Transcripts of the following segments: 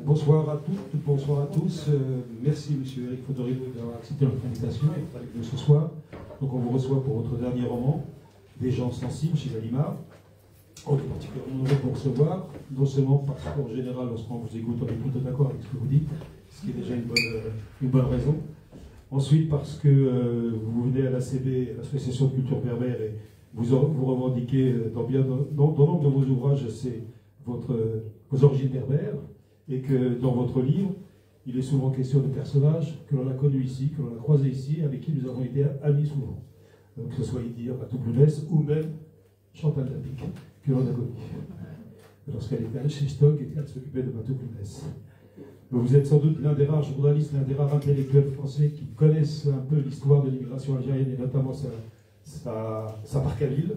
Bonsoir à toutes, bonsoir à tous. Merci Monsieur Eric Fodorino d'avoir accepté notre invitation et d'être avec nous ce soir. Donc on vous reçoit pour votre dernier roman, Des gens sensibles, chez Gallimard. On est particulièrement heureux de vous recevoir, non seulement parce qu'en général, lorsqu'on vous écoute, on est plutôt d'accord avec ce que vous dites, ce qui est déjà une bonne raison. Ensuite, parce que vous venez à l'ACB, l'Association de culture berbère, et vous revendiquez dans nombre de vos ouvrages vos origines berbères, et que dans votre livre, il est souvent question de personnages que l'on a connus ici, que l'on a croisés ici, avec qui nous avons été amis souvent. Que ce soit Idir, Batouklounès, ou même Chantal Dapic, que l'on a connu lorsqu'elle était chez Stock et qu'elle s'occupait de Batouklounès. Vous êtes sans doute l'un des rares journalistes, l'un des rares intellectuels français qui connaissent un peu l'histoire de l'immigration algérienne et notamment sa part kabyle,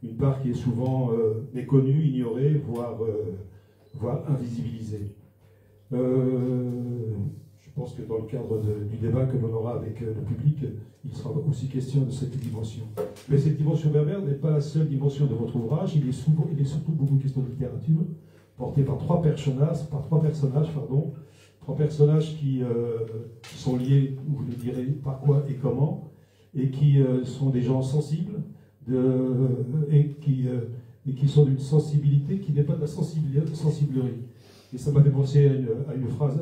une part qui est souvent méconnue, ignorée, voire invisibilisée. Je pense que dans le cadre du débat que l'on aura avec le public, il sera aussi question de cette dimension. Mais cette dimension berbère n'est pas la seule dimension de votre ouvrage, il est surtout beaucoup question de littérature, portée par trois personnages, qui sont liés, vous le direz, par quoi et comment, et qui sont des gens sensibles, et qui sont d'une sensibilité qui n'est pas de la sensiblerie. Et ça m'a fait penser à une phrase,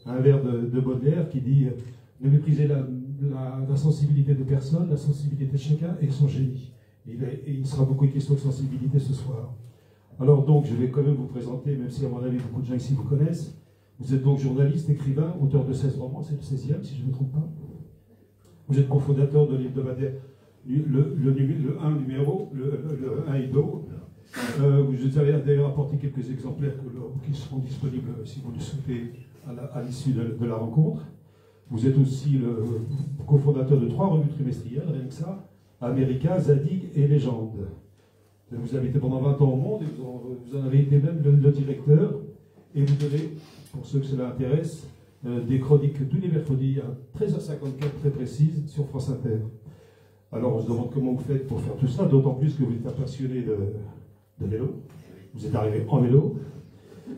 à un vers de Baudelaire qui dit « Ne méprisez la sensibilité de personne, la sensibilité de chacun et son génie ». Et il sera beaucoup question de sensibilité ce soir. Alors donc, je vais quand même vous présenter, même si à mon avis beaucoup de gens ici vous connaissent. Vous êtes donc journaliste, écrivain, auteur de 16 romans, c'est le 16e si je ne me trompe pas. Vous êtes cofondateur de l'hebdomadaire le 1 numéro, le 1 Hebdo. Vous avez d'ailleurs apporté quelques exemplaires qui seront disponibles si vous le souhaitez à l'issue de la rencontre. Vous êtes aussi le cofondateur de 3 revues trimestrielles, rien que ça, America, Zadig et Légende. Vous avez été pendant 20 ans au Monde et vous en avez été même le directeur. Et vous donnez, pour ceux que cela intéresse, des chroniques tous les mercredis à 13h54 très précises sur France Inter. Alors on se demande comment vous faites pour faire tout ça, d'autant plus que vous êtes un passionné de vélo. Vous êtes arrivé en vélo,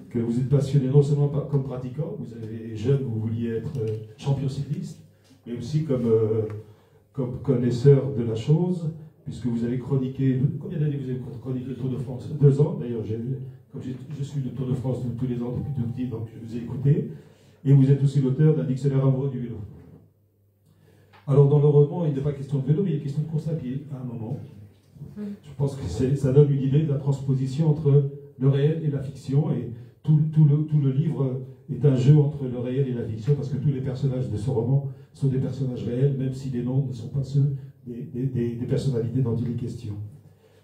que vous êtes passionné non seulement comme pratiquant, vous avez jeune, vous vouliez être champion cycliste, mais aussi comme connaisseur de la chose, puisque vous avez chroniqué, combien d'années vous avez chroniqué le Tour de France? 2 ans, d'ailleurs, comme je suis le Tour de France tous les ans depuis tout petit, donc je vous ai écouté, et vous êtes aussi l'auteur d'un dictionnaire amoureux du vélo. Alors dans le roman, il n'est pas question de vélo, mais il est question de course à pied, à un moment. Je pense que ça donne une idée de la transposition entre le réel et la fiction, et tout le livre est un jeu entre le réel et la fiction, parce que tous les personnages de ce roman sont des personnages réels, même si les noms ne sont pas ceux des personnalités dont il est question.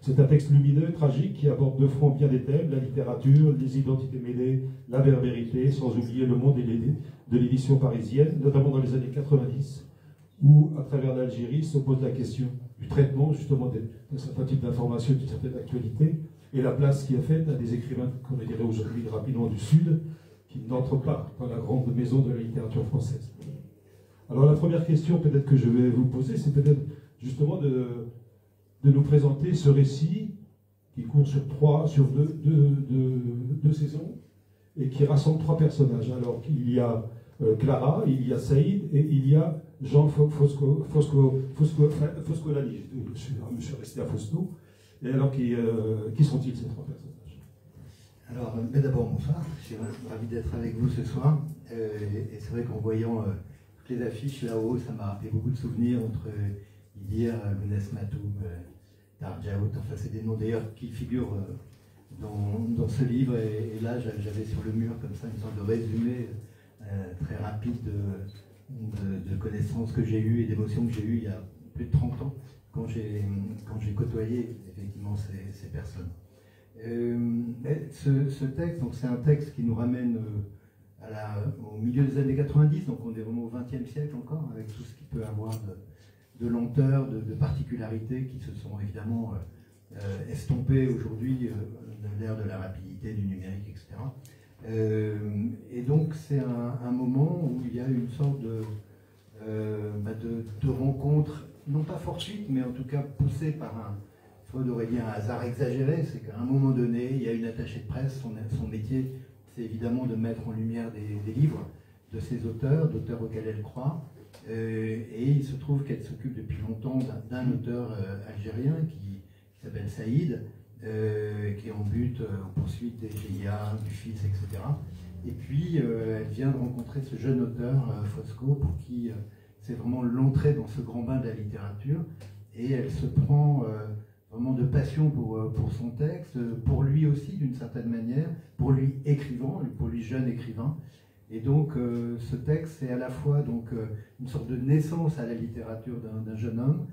C'est un texte lumineux, tragique, qui aborde de front bien des thèmes, la littérature, les identités mêlées, la berbérité, sans oublier le monde de l'édition parisienne, notamment dans les années 90, où, à travers l'Algérie, se pose la question du traitement, justement, de certains types d'informations, d'une certaine actualité, et la place qui est faite à des écrivains, qu'on dirait aujourd'hui rapidement du Sud, qui n'entrent pas dans la grande maison de la littérature française. Alors la première question peut-être que je vais vous poser, c'est peut-être justement de nous présenter ce récit qui court sur deux saisons et qui rassemble 3 personnages. Alors il y a Clara, il y a Saïd et il y a Jean Foscolani. Je suis resté à Fosno. Et alors qui sont-ils ces 3 personnages? Alors d'abord bonsoir, je suis ravi d'être avec vous ce soir. Et c'est vrai qu'en voyant toutes les affiches là-haut, ça m'a rappelé beaucoup de souvenirs entre Idir, Lounès Matoum, Tarjaout, enfin c'est des noms d'ailleurs qui figurent dans ce livre. Et là j'avais sur le mur comme ça une sorte de résumé très rapide de connaissances que j'ai eues et d'émotions que j'ai eues il y a plus de 30 ans quand j'ai côtoyé effectivement ces personnes. Ce texte, donc c'est un texte qui nous ramène au milieu des années 90, donc on est vraiment au XXe siècle encore, avec tout ce qui peut avoir de lenteur, de particularités qui se sont évidemment estompées aujourd'hui de l'ère de la rapidité, du numérique, etc. Et donc c'est un moment où il y a une sorte de rencontre, non pas fortuite, mais en tout cas poussée par Freud aurait dit un hasard exagéré, c'est qu'à un moment donné, il y a une attachée de presse, son métier, c'est évidemment de mettre en lumière des livres de ces auteurs, d'auteurs auxquels elle croit. Et il se trouve qu'elle s'occupe depuis longtemps d'un auteur algérien qui s'appelle Saïd, qui est en but aux poursuites des GIA, du fils, etc. Et puis, elle vient de rencontrer ce jeune auteur, Fosco, pour qui c'est vraiment l'entrée dans ce grand bain de la littérature. Et elle se prend vraiment de passion pour son texte, pour lui aussi, d'une certaine manière, pour lui écrivant, pour lui jeune écrivain. Et donc, ce texte, c'est à la fois donc, une sorte de naissance à la littérature d'un jeune homme,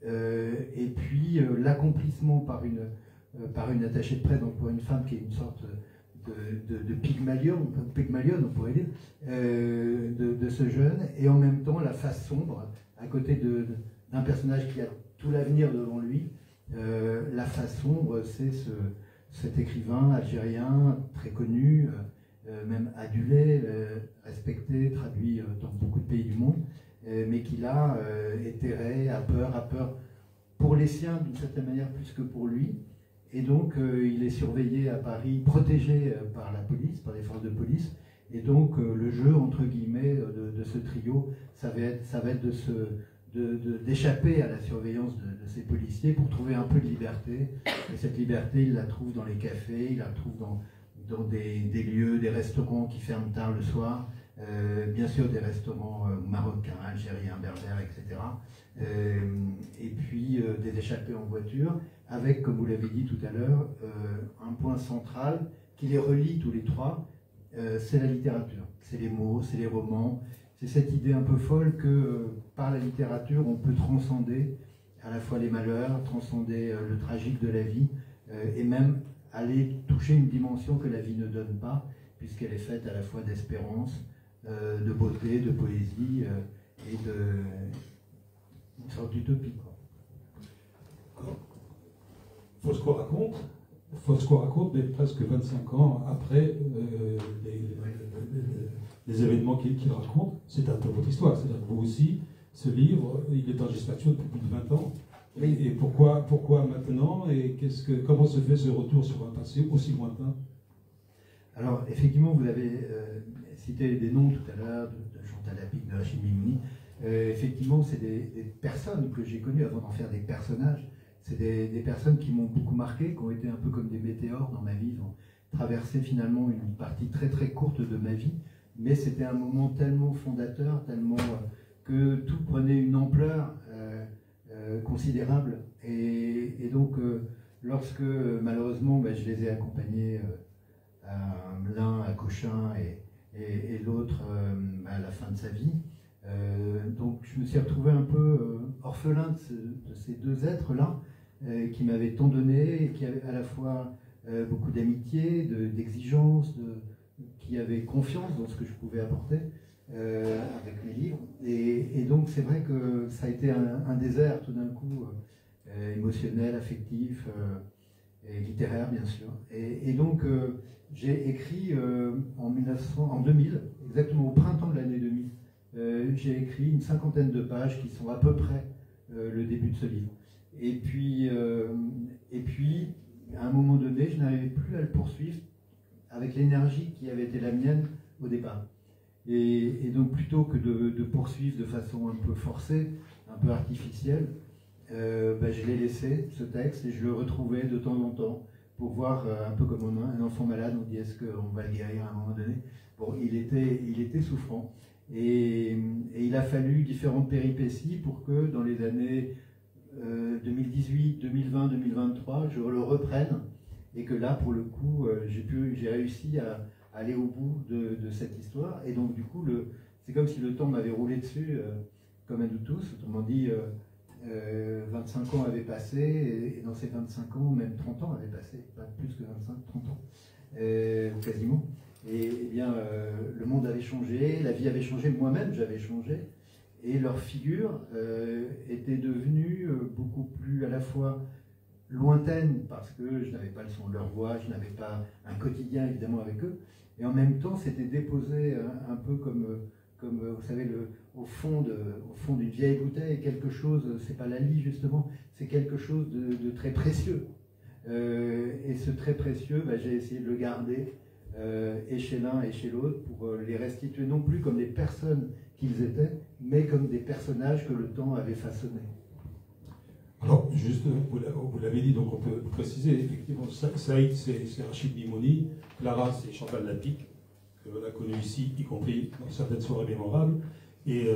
et puis l'accomplissement par une attachée de presse, donc pour une femme qui est une sorte de Pygmalion, on pourrait dire, de ce jeune, et en même temps la face sombre, à côté d'un personnage qui a tout l'avenir devant lui. La face sombre, c'est cet écrivain algérien très connu, même adulé, respecté, traduit dans beaucoup de pays du monde, mais qui là est terré, a peur pour les siens d'une certaine manière plus que pour lui. Et donc il est surveillé à Paris, protégé par la police, par les forces de police. Et donc le jeu, entre guillemets, de ce trio, ça va être d'échapper à la surveillance de ces policiers pour trouver un peu de liberté. Et cette liberté, il la trouve dans les cafés, il la trouve dans des lieux, des restaurants qui ferment tard le soir, bien sûr des restaurants marocains, algériens, berbères, etc. Et puis des échappées en voiture, avec, comme vous l'avez dit tout à l'heure, un point central qui les relie tous les trois, c'est la littérature. C'est les mots, c'est les romans, c'est cette idée un peu folle que par la littérature, on peut transcender à la fois les malheurs, transcender le tragique de la vie, et même aller toucher une dimension que la vie ne donne pas, puisqu'elle est faite à la fois d'espérance, de beauté, de poésie, et une sorte d'utopie. Fosco raconte, mais presque 25 ans après les événements qu'il raconte, c'est un peu votre histoire. C'est-à-dire que vous aussi, ce livre, il est en gestation depuis plus de 20 ans. Oui. Et pourquoi maintenant? Et comment se fait ce retour sur un passé aussi lointain? Alors, effectivement, vous avez cité des noms tout à l'heure, de Chantal Apic, de Rachid Mimouni. Effectivement, c'est des personnes que j'ai connues avant d'en faire des personnages. C'est des personnes qui m'ont beaucoup marqué, qui ont été un peu comme des météores dans ma vie, qui ont traversé finalement une partie très très courte de ma vie. Mais c'était un moment tellement fondateur, tellement que tout prenait une ampleur considérable. Et donc, lorsque malheureusement je les ai accompagnés, l'un à Cochin et l'autre à la fin de sa vie, donc je me suis retrouvé un peu orphelin de ces deux êtres-là, qui m'avaient tant donné, et qui avaient à la fois beaucoup d'amitié, d'exigence, qui avaient confiance dans ce que je pouvais apporter avec mes livres. Et donc c'est vrai que ça a été un désert tout d'un coup, émotionnel, affectif, et littéraire bien sûr. Et donc j'ai écrit en 2000, exactement au printemps de l'année 2000, j'ai écrit une 50aine de pages qui sont à peu près le début de ce livre. Et puis, à un moment donné, je n'arrivais plus à le poursuivre avec l'énergie qui avait été la mienne au départ. Et donc, plutôt que de poursuivre de façon un peu forcée, un peu artificielle, je l'ai laissé, ce texte, et je le retrouvais de temps en temps pour voir, un peu comme un enfant malade, on dit est-ce qu'on va le guérir à un moment donné. Bon, il était souffrant. Et il a fallu différentes péripéties pour que dans les années 2018, 2020, 2023, je le reprenne, et que là, pour le coup, j'ai réussi à aller au bout de cette histoire. Et donc, du coup, c'est comme si le temps m'avait roulé dessus, comme à nous tous. Autrement dit, 25 ans avaient passé, et dans ces 25 ans, même 30 ans avaient passé, pas plus que 25, 30 ans, quasiment. Et bien, le monde avait changé, la vie avait changé, moi-même j'avais changé, et leur figure était devenue beaucoup plus à la fois lointaine, parce que je n'avais pas le son de leur voix, je n'avais pas un quotidien évidemment avec eux, et en même temps c'était déposé un peu comme vous savez, au fond d'une vieille bouteille, quelque chose, c'est pas la lie justement, c'est quelque chose de très précieux. Et ce très précieux, j'ai essayé de le garder et chez l'un et chez l'autre, pour les restituer non plus comme les personnes qu'ils étaient, mais comme des personnages que le temps avait façonnés. Alors, juste, vous l'avez dit, donc on peut préciser, effectivement, Saïd, c'est Rachid Bimouni, Clara, c'est Chantal Lapique, qu'on a connu ici, y compris dans certaines soirées mémorables, et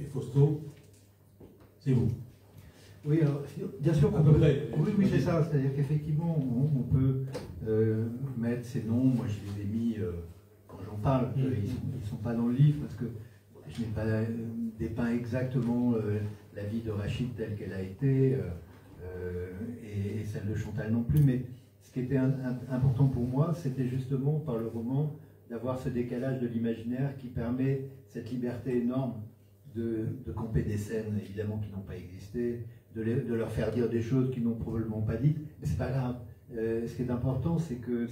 Fausto, c'est vous. Oui, alors, bien sûr, à peu près. Oui, c'est ça. C'est-à-dire qu'effectivement, on peut mettre ces noms. Moi, je les ai mis quand j'en parle. Ils ne sont pas dans le livre parce que je n'ai pas dépeint exactement la vie de Rachid telle qu'elle a été et celle de Chantal non plus. Mais ce qui était important pour moi, c'était justement par le roman d'avoir ce décalage de l'imaginaire qui permet cette liberté énorme de camper des scènes, évidemment, qui n'ont pas existé, de leur faire dire des choses qu'ils n'ont probablement pas dites, mais c'est pas grave. Ce qui est important, c'est que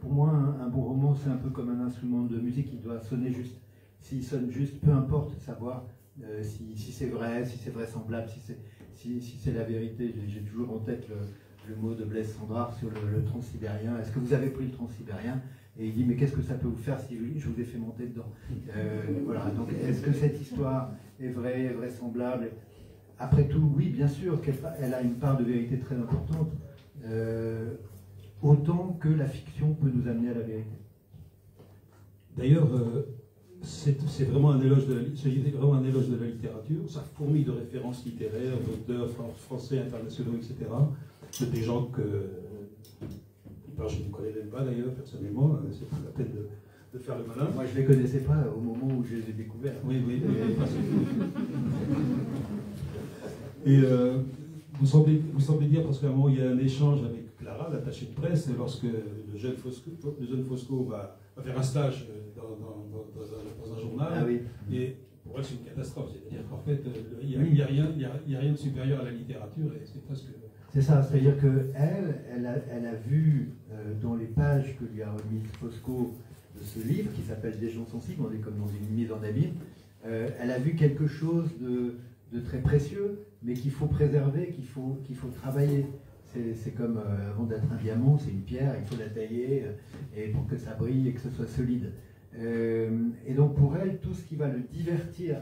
pour moi, un bon roman, c'est un peu comme un instrument de musique, il doit sonner juste. S'il sonne juste, peu importe savoir si c'est vrai, si c'est vraisemblable, si c'est la vérité. J'ai toujours en tête le mot de Blaise Cendrars sur le transsibérien. Est-ce que vous avez pris le transsibérien? Et il dit, mais qu'est-ce que ça peut vous faire si je vous ai fait monter dedans? Voilà, donc est-ce que cette histoire est vraie, vraisemblable? Après tout, oui, bien sûr qu'elle a une part de vérité très importante, autant que la fiction peut nous amener à la vérité. D'ailleurs, c'est vraiment un éloge de la littérature. Ça fourmille de références littéraires, d'auteurs français, internationaux, etc. De des gens que je ne connais même pas d'ailleurs, personnellement. C'est pas la peine de faire le malin. Moi, je ne les connaissais pas au moment où je les ai découverts. Oui. Et vous semblez dire, parce qu'à un moment, il y a un échange avec Clara, l'attachée de presse, lorsque le jeune Fosco va faire un stage dans un journal. Ah oui. Et pour elle, c'est une catastrophe. C'est-à-dire qu'en fait, il n'y a rien de supérieur à la littérature, et c'est presque... C'est ça, c'est-à-dire qu'elle a vu dans les pages que lui a remis Fosco de ce livre, qui s'appelle Des gens sensibles, on est comme dans une mise en abîme, elle a vu quelque chose de très précieux, mais qu'il faut préserver, qu'il faut travailler. C'est comme avant d'être un diamant, c'est une pierre, il faut la tailler et pour que ça brille et que ce soit solide. Et donc pour elle, tout ce qui va le divertir,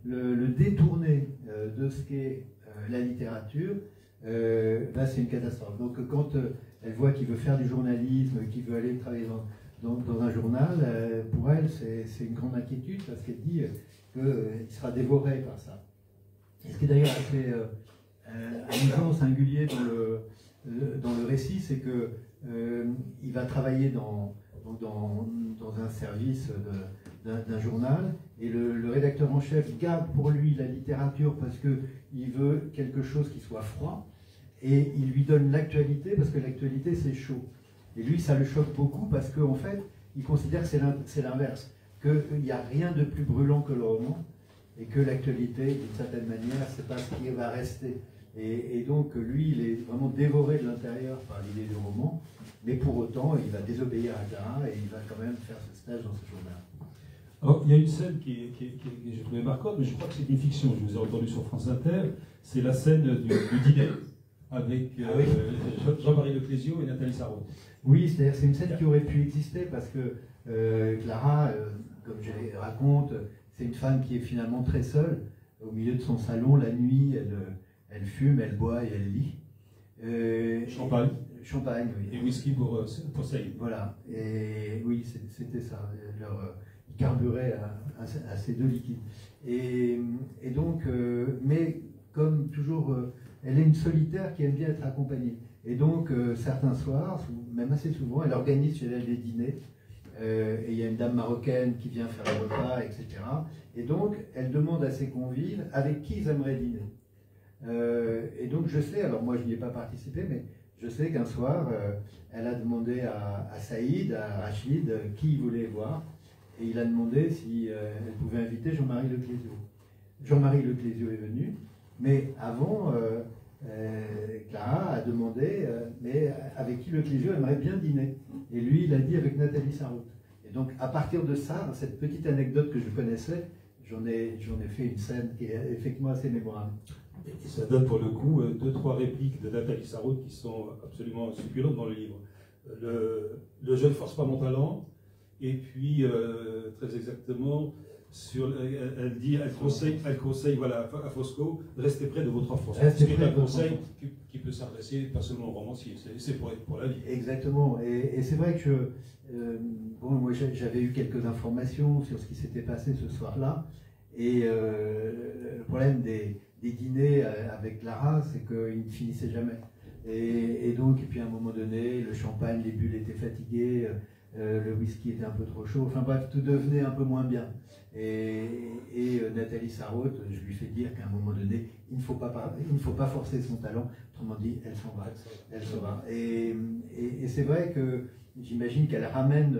le détourner de ce qu'est la littérature, là c'est une catastrophe. Donc quand elle voit qu'il veut faire du journalisme, qu'il veut aller travailler dans un journal, pour elle c'est une grande inquiétude parce qu'elle dit qu'il sera dévoré par ça. Et ce qui est d'ailleurs assez amusant, singulier dans le récit, c'est que il va travailler dans un service d'un journal, et le rédacteur en chef garde pour lui la littérature parce qu'il veut quelque chose qui soit froid, et il lui donne l'actualité parce que l'actualité c'est chaud. Et lui ça le choque beaucoup parce qu'en fait il considère que c'est l'inverse, qu'il n'y a rien de plus brûlant que le roman, et que l'actualité d'une certaine manière c'est pas ce qui va rester. Et donc lui il est vraiment dévoré de l'intérieur par l'idée du roman, mais pour autant il va désobéir à Clara et il va quand même faire ce stage dans ce journal. Alors, il y a une scène qui j'ai trouvé marquante, mais je crois que c'est une fiction. Je vous ai entendu sur France Inter. C'est la scène du dîner avec Jean-Marie Leclésio et Nathalie Sarraute. Oui, c'est-à-dire c'est une scène qui aurait pu exister parce que Clara, comme je raconte, c'est une femme qui est finalement très seule au milieu de son salon la nuit. Elle fume, elle boit et elle lit. Champagne. Champagne, oui. Et whisky pour Saïd. Voilà. Et oui, c'était ça. Ils carburaient à ces deux liquides. Et donc, mais comme toujours, elle est une solitaire qui aime bien être accompagnée. Et donc, certains soirs, même assez souvent, elle organise chez elle des dîners. Et il y a une dame marocaine qui vient faire le repas, etc. Et donc, elle demande à ses convives avec qui ils aimeraient dîner. Et donc, je sais, alors moi je n'y ai pas participé, mais je sais qu'un soir, elle a demandé à Saïd, à Rachid, qui il voulait voir. Et il a demandé si elle pouvait inviter Jean-Marie Leclésio. Jean-Marie Leclésio est venu, mais avant, Clara a demandé mais avec qui Leclésio aimerait bien dîner. Et lui, il a dit avec Nathalie Sarraute. Et donc, à partir de ça, cette petite anecdote que je connaissais, j'en ai fait une scène qui est effectivement assez mémorable. Et ça donne pour le coup 2-3 répliques de Nathalie Sarraute qui sont absolument succulentes dans le livre. le je ne force pas mon talent, et puis très exactement, elle conseille voilà, à Fosco de rester près de votre enfance. C'est un conseil qui peut s'adresser pas seulement aux romanciers, c'est pour la vie. Exactement, et c'est vrai que bon, moi j'avais eu quelques informations sur ce qui s'était passé ce soir-là, et le problème des dîners avec Lara, c'est qu'ils ne finissaient jamais. Et donc, et puis à un moment donné, le champagne, les bulles étaient fatiguées, le whisky était un peu trop chaud, enfin bref, tout devenait un peu moins bien. Et Nathalie Sarraute, je lui fais dire qu'à un moment donné, il ne faut pas forcer son talent, autrement dit, elle s'en va. Elle s'en va. Et c'est vrai que j'imagine qu'elle ramène,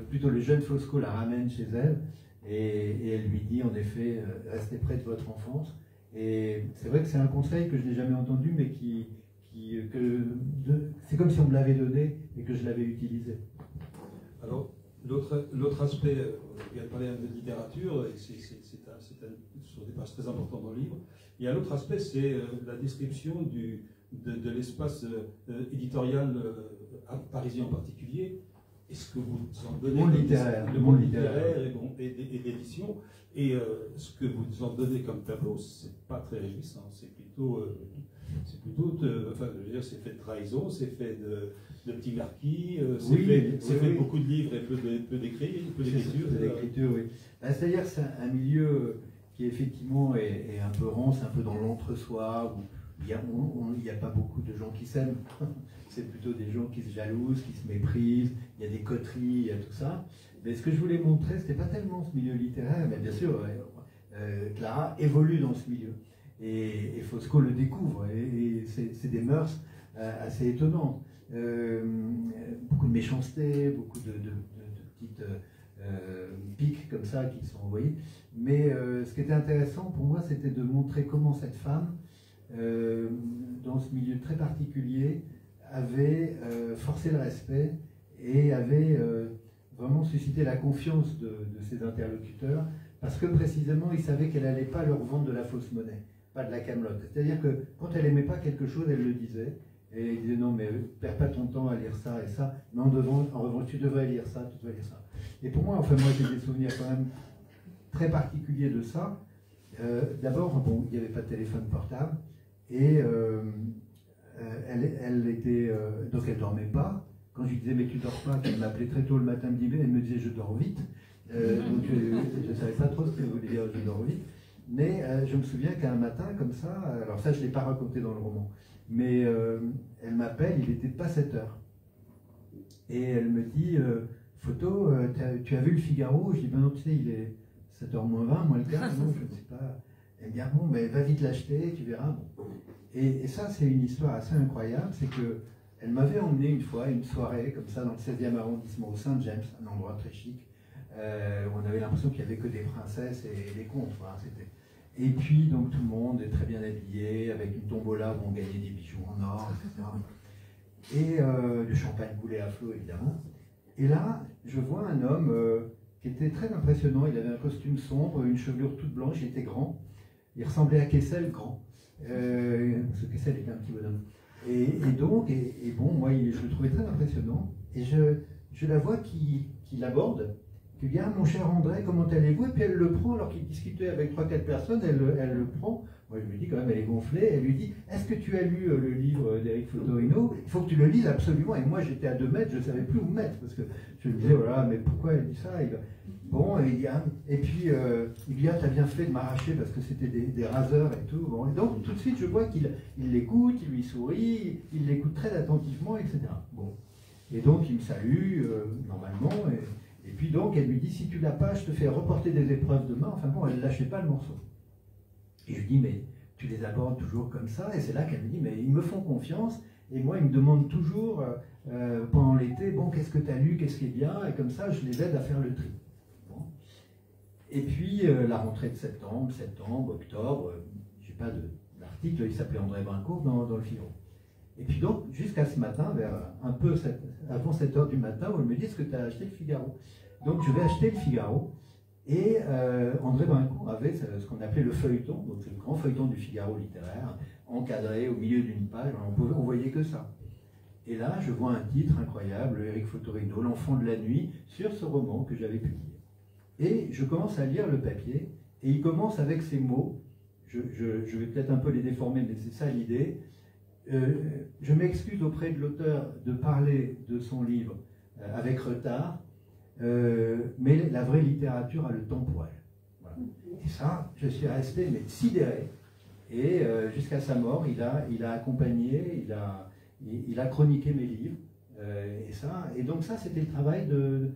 plutôt le jeune Fosco la ramène chez elle, et elle lui dit en effet, restez près de votre enfance. Et c'est vrai que c'est un conseil que je n'ai jamais entendu, mais c'est comme si on me l'avait donné et que je l'avais utilisé. Alors, l'autre aspect, il a parlé de littérature, et c'est sur des pages très importantes dans le livre. Il y a l'autre aspect, c'est la description de l'espace éditorial parisien en particulier. Est-ce que vous en donnez le monde littéraire et d'édition, et ce que vous en donnez comme tableau, c'est pas très réjouissant, c'est plutôt enfin, je veux dire, c'est fait de trahison, c'est fait de petits marquis, c'est fait de beaucoup de livres et peu d'écriture. Oui. C'est-à-dire que c'est un milieu qui effectivement est un peu rond, c'est un peu dans l'entre-soi, où il n'y a pas beaucoup de gens qui s'aiment. C'est plutôt des gens qui se jalousent, qui se méprisent, il y a des coteries, il y a tout ça. Mais ce que je voulais montrer, c'était pas tellement ce milieu littéraire, mais bien sûr, Clara évolue dans ce milieu. Et Fosco le découvre, et c'est des mœurs assez étonnantes. Beaucoup de méchanceté, beaucoup de petites piques comme ça qui sont envoyées. Mais ce qui était intéressant pour moi, c'était de montrer comment cette femme, dans ce milieu très particulier, avait forcé le respect et avait vraiment suscité la confiance de ses interlocuteurs, parce que précisément, ils savaient qu'elle n'allait pas leur vendre de la fausse monnaie, pas de la camelote. C'est-à-dire que quand elle n'aimait pas quelque chose, elle le disait, et il disait non, mais perds pas ton temps à lire ça et ça, mais en revanche, tu devrais lire ça, tu devrais lire ça. Et pour moi, enfin moi j'ai des souvenirs quand même très particuliers de ça. D'abord, bon, il n'y avait pas de téléphone portable, et elle était, donc elle dormait pas. Quand je lui disais mais tu dors pas, qu'elle m'appelait très tôt le matin, elle me disait je dors vite. Donc je ne savais pas trop ce que voulait dire je dors vite. Mais je me souviens qu'un matin comme ça, alors ça je ne l'ai pas raconté dans le roman, mais elle m'appelle, il n'était pas 7 heures. Et elle me dit Photo, tu as vu le Figaro? Je dis ben non, tu sais, il est 7h moins 20, moins le quart, non, je ne sais pas. Elle me dit ah bon, mais va vite l'acheter, tu verras. Bon. Et ça, c'est une histoire assez incroyable, c'est que elle m'avait emmené une fois, une soirée comme ça, dans le 16e arrondissement, au Saint-James, un endroit très chic, où on avait l'impression qu'il n'y avait que des princesses et des contes. Voilà, et puis, donc, tout le monde est très bien habillé, avec une tombola où on gagnait des bijoux en or, etc. Et le champagne coulait à flot, évidemment. Et là, je vois un homme qui était très impressionnant. Il avait un costume sombre, une chevelure toute blanche, il était grand. Il ressemblait à Kessel, grand. Parce que Kessel était un petit bonhomme. Et donc, bon, moi, je le trouvais très impressionnant. Et je la vois qui l'aborde, qui dit « Ah, mon cher André, comment allez-vous » Et puis elle le prend, alors qu'il discutait avec 3-4 personnes, elle le prend. Moi, je lui dis quand même, elle est gonflée. Elle lui dit « Est-ce que tu as lu le livre d'Éric Fotorino? Il faut que tu le lises absolument. » Et moi, j'étais à 2 mètres, je ne savais plus où me mettre, parce que je me disais « Voilà, mais pourquoi elle dit ça ?» Bon, et il dit, et puis il dit, ah, t'as bien fait de m'arracher parce que c'était des raseurs et tout. Bon, et donc tout de suite, je vois qu'il l'écoute, il lui sourit, il l'écoute très attentivement, etc. Bon, et donc il me salue normalement, et puis donc elle lui dit, si tu l'as pas, je te fais reporter des épreuves demain. Enfin bon, elle lâchait pas le morceau. Et je lui dis, mais tu les abordes toujours comme ça? Et c'est là qu'elle me dit, mais ils me font confiance. Et moi, ils me demandent toujours pendant l'été, bon, qu'est-ce que tu as lu, qu'est-ce qui est bien, et comme ça, je les aide à faire le tri. Et puis, la rentrée de septembre, octobre, je n'ai pas d'article, il s'appelait André Brincourt dans le Figaro. Et puis donc, jusqu'à ce matin, vers un peu avant 7 heures du matin, où elle me dit, est-ce que tu as acheté le Figaro? Donc, je vais acheter le Figaro. Et André Brincourt avait ce qu'on appelait le feuilleton, donc c'est le grand feuilleton du Figaro littéraire, encadré au milieu d'une page, on voyait que ça. Et là, je vois un titre incroyable, Éric Fotorino, L'enfant de la nuit, sur ce roman que j'avais publié. Et je commence à lire le papier, et il commence avec ces mots. Je vais peut-être un peu les déformer, mais c'est ça l'idée. Je m'excuse auprès de l'auteur de parler de son livre avec retard, mais la vraie littérature a le temps pour elle. Voilà. Et ça, je suis resté mais sidéré. Et jusqu'à sa mort, il a accompagné, il a chroniqué mes livres. Et donc ça, c'était le travail de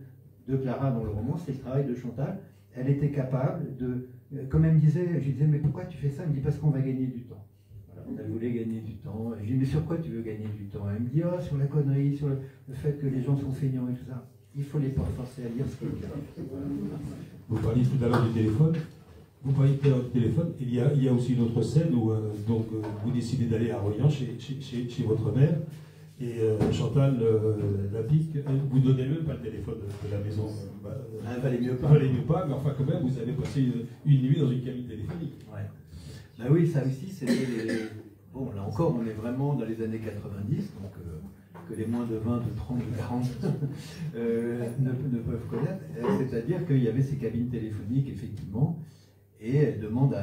Clara dans le roman, c'était le travail de Chantal. Elle était capable de, comme elle me disait, je lui disais, mais pourquoi tu fais ça? Elle me dit, parce qu'on va gagner du temps. Voilà, elle voulait gagner du temps. Je lui dis, mais sur quoi tu veux gagner du temps? Elle me dit, oh, sur la connerie, sur le fait que les gens sont feignants et tout ça. Il faut les forcer à lire ce qu'ils disent. Vous parliez tout à l'heure du téléphone. Vous parliez tout à l'heure du téléphone. Il y a aussi une autre scène où vous décidez d'aller à Royan chez votre mère. Et Chantal la pique, vous donnez-le, pas le téléphone de la maison. Valait mieux pas. Valait mieux pas, mais enfin quand même, vous avez passé une nuit dans une cabine téléphonique. Ouais. Ben oui, ça aussi, c'était bon, là encore, on est vraiment dans les années 90, donc que les moins de 20, de 30, de 40 ne peuvent connaître. C'est-à-dire qu'il y avait ces cabines téléphoniques, effectivement, et elle demande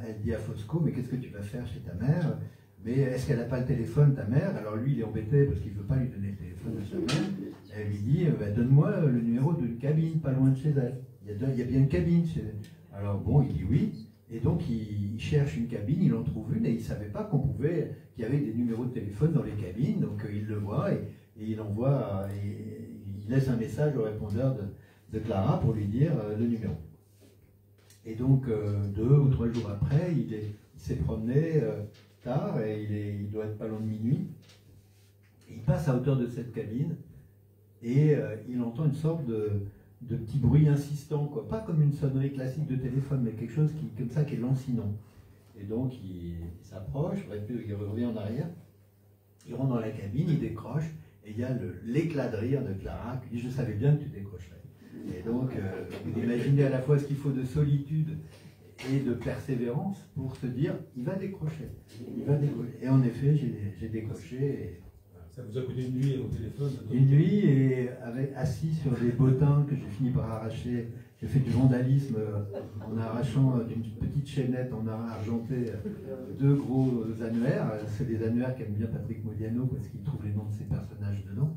elle dit à Fosco, mais qu'est-ce que tu vas faire chez ta mère? Mais est-ce qu'elle n'a pas le téléphone, ta mère? Alors lui, il est embêté parce qu'il ne veut pas lui donner le téléphone de sa mère. Elle lui dit, donne-moi le numéro d'une cabine pas loin de chez elle. Il y a bien une cabine chez elle. Alors bon, il dit oui. Et donc il cherche une cabine, il en trouve une et il ne savait pas qu'il y avait des numéros de téléphone dans les cabines. Donc il le voit et il envoie, il laisse un message au répondeur de Clara pour lui dire le numéro. Et donc 2 ou 3 jours après, il s'est promené tard et il doit être pas loin de minuit. Il passe à hauteur de cette cabine et il entend une sorte de petit bruit insistant, quoi. Pas comme une sonnerie classique de téléphone, mais quelque chose comme ça qui est lancinant. Et donc il s'approche, il revient en arrière, il rentre dans la cabine, il décroche et il y a l'éclat de rire de Clara qui dit « Je savais bien que tu décrocherais ». Et donc vous imaginez à la fois ce qu'il faut de solitude et de persévérance pour se dire, il va décrocher. Il va décrocher. Et en effet, j'ai décroché. Et ça vous a coûté une nuit au téléphone? Une nuit, et assis sur des bottins que j'ai fini par arracher. J'ai fait du vandalisme en arrachant d'une petite chaînette en argenté 2 gros annuaires. C'est des annuaires qu'aime bien Patrick Modiano parce qu'il trouve les noms de ses personnages dedans.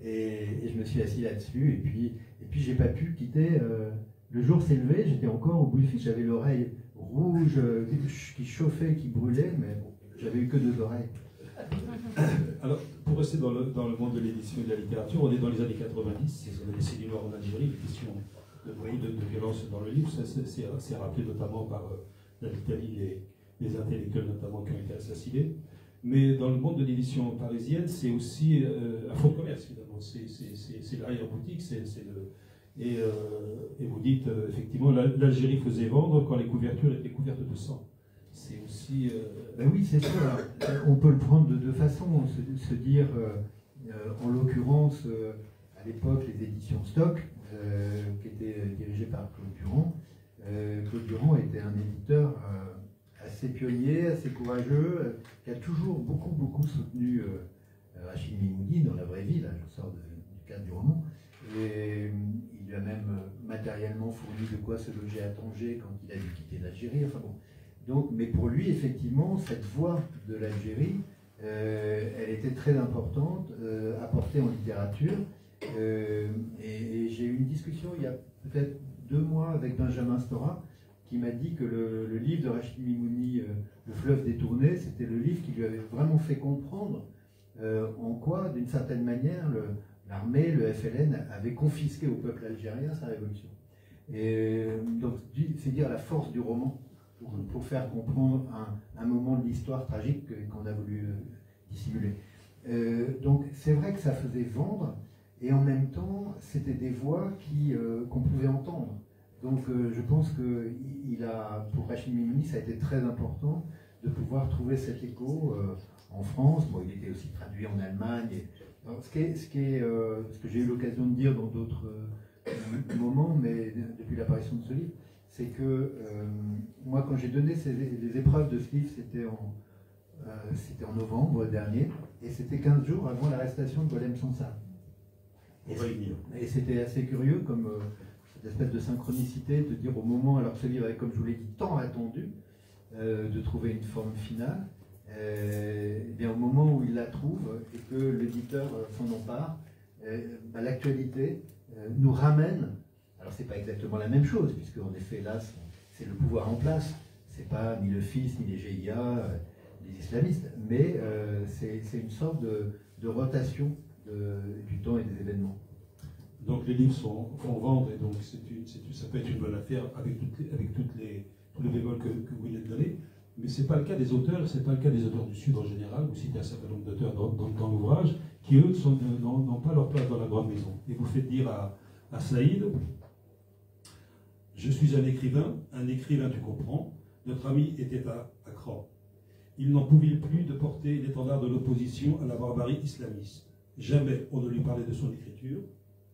Et je me suis assis là-dessus. Et puis j'ai pas pu quitter... Le jour s'est levé, j'étais encore au bout du fil, j'avais l'oreille rouge qui chauffait, qui brûlait, mais bon, j'avais eu que 2 oreilles. Alors, pour rester dans le monde de l'édition et de la littérature, on est dans les années 90, c'est les décennies noires en Algérie, les questions de violence dans le livre, c'est rappelé notamment par la Italie, les intellectuels notamment qui ont été assassinés. Mais dans le monde de l'édition parisienne, c'est aussi un fonds de commerce, finalement. C'est l'arrière-boutique, et vous dites, effectivement, l'Algérie faisait vendre quand les couvertures étaient couvertes de sang. C'est aussi... Ben oui, c'est ça. On peut le prendre de 2 façons. Se dire, en l'occurrence, à l'époque, les éditions Stock, qui étaient dirigées par Claude Durand. Claude Durand était un éditeur assez pionnier, assez courageux, qui a toujours beaucoup soutenu Rachid Mimoudi dans la vraie vie. Là, je sors du cadre du roman. Et il lui a même matériellement fourni de quoi se loger à Tanger quand il a dû quitter l'Algérie. Enfin bon. Donc, mais pour lui, effectivement, cette voix de l'Algérie, elle était très importante, apportée en littérature. Et j'ai eu une discussion il y a peut-être 2 mois avec Benjamin Stora, qui m'a dit que le livre de Rachid Mimouni, Le fleuve détourné, c'était le livre qui lui avait vraiment fait comprendre en quoi, d'une certaine manière, l'armée, le FLN, avait confisqué au peuple algérien sa révolution. Et donc, c'est dire la force du roman pour faire comprendre un moment de l'histoire tragique qu'on a voulu dissimuler. Donc, c'est vrai que ça faisait vendre, et en même temps, c'était des voix qu'on pouvait entendre. Donc, je pense que pour Rachid Mimouni, ça a été très important de pouvoir trouver cet écho en France. Bon, il était aussi traduit en Allemagne. Alors, ce que j'ai eu l'occasion de dire dans d'autres moments, mais depuis l'apparition de ce livre, c'est que moi, quand j'ai donné les épreuves de ce livre, c'était c'était en novembre dernier, et c'était 15 jours avant l'arrestation de Boualem Sansal. Et c'était assez curieux comme cette espèce de synchronicité, de dire au moment, alors que ce livre avait, comme je vous l'ai dit, tant attendu, de trouver une forme finale, et bien au moment où il la trouve et que l'éditeur s'en empare, l'actualité nous ramène, alors c'est pas exactement la même chose, puisque en effet là c'est le pouvoir en place, c'est pas ni le fils ni les GIA, les islamistes, mais c'est une sorte de rotation du temps et des événements. Donc les livres vont vendre et donc ça peut être une bonne affaire avec tous les bémols que vous venez de donner. Mais ce n'est pas le cas des auteurs, c'est pas le cas des auteurs du Sud en général. Vous citez un certain nombre d'auteurs dans l'ouvrage qui, eux, n'ont pas leur place dans la grande maison. Et vous faites dire à Saïd, je suis un écrivain, tu comprends. Notre ami était à Cran. Il n'en pouvait plus de porter l'étendard de l'opposition à la barbarie islamiste. Jamais on ne lui parlait de son écriture,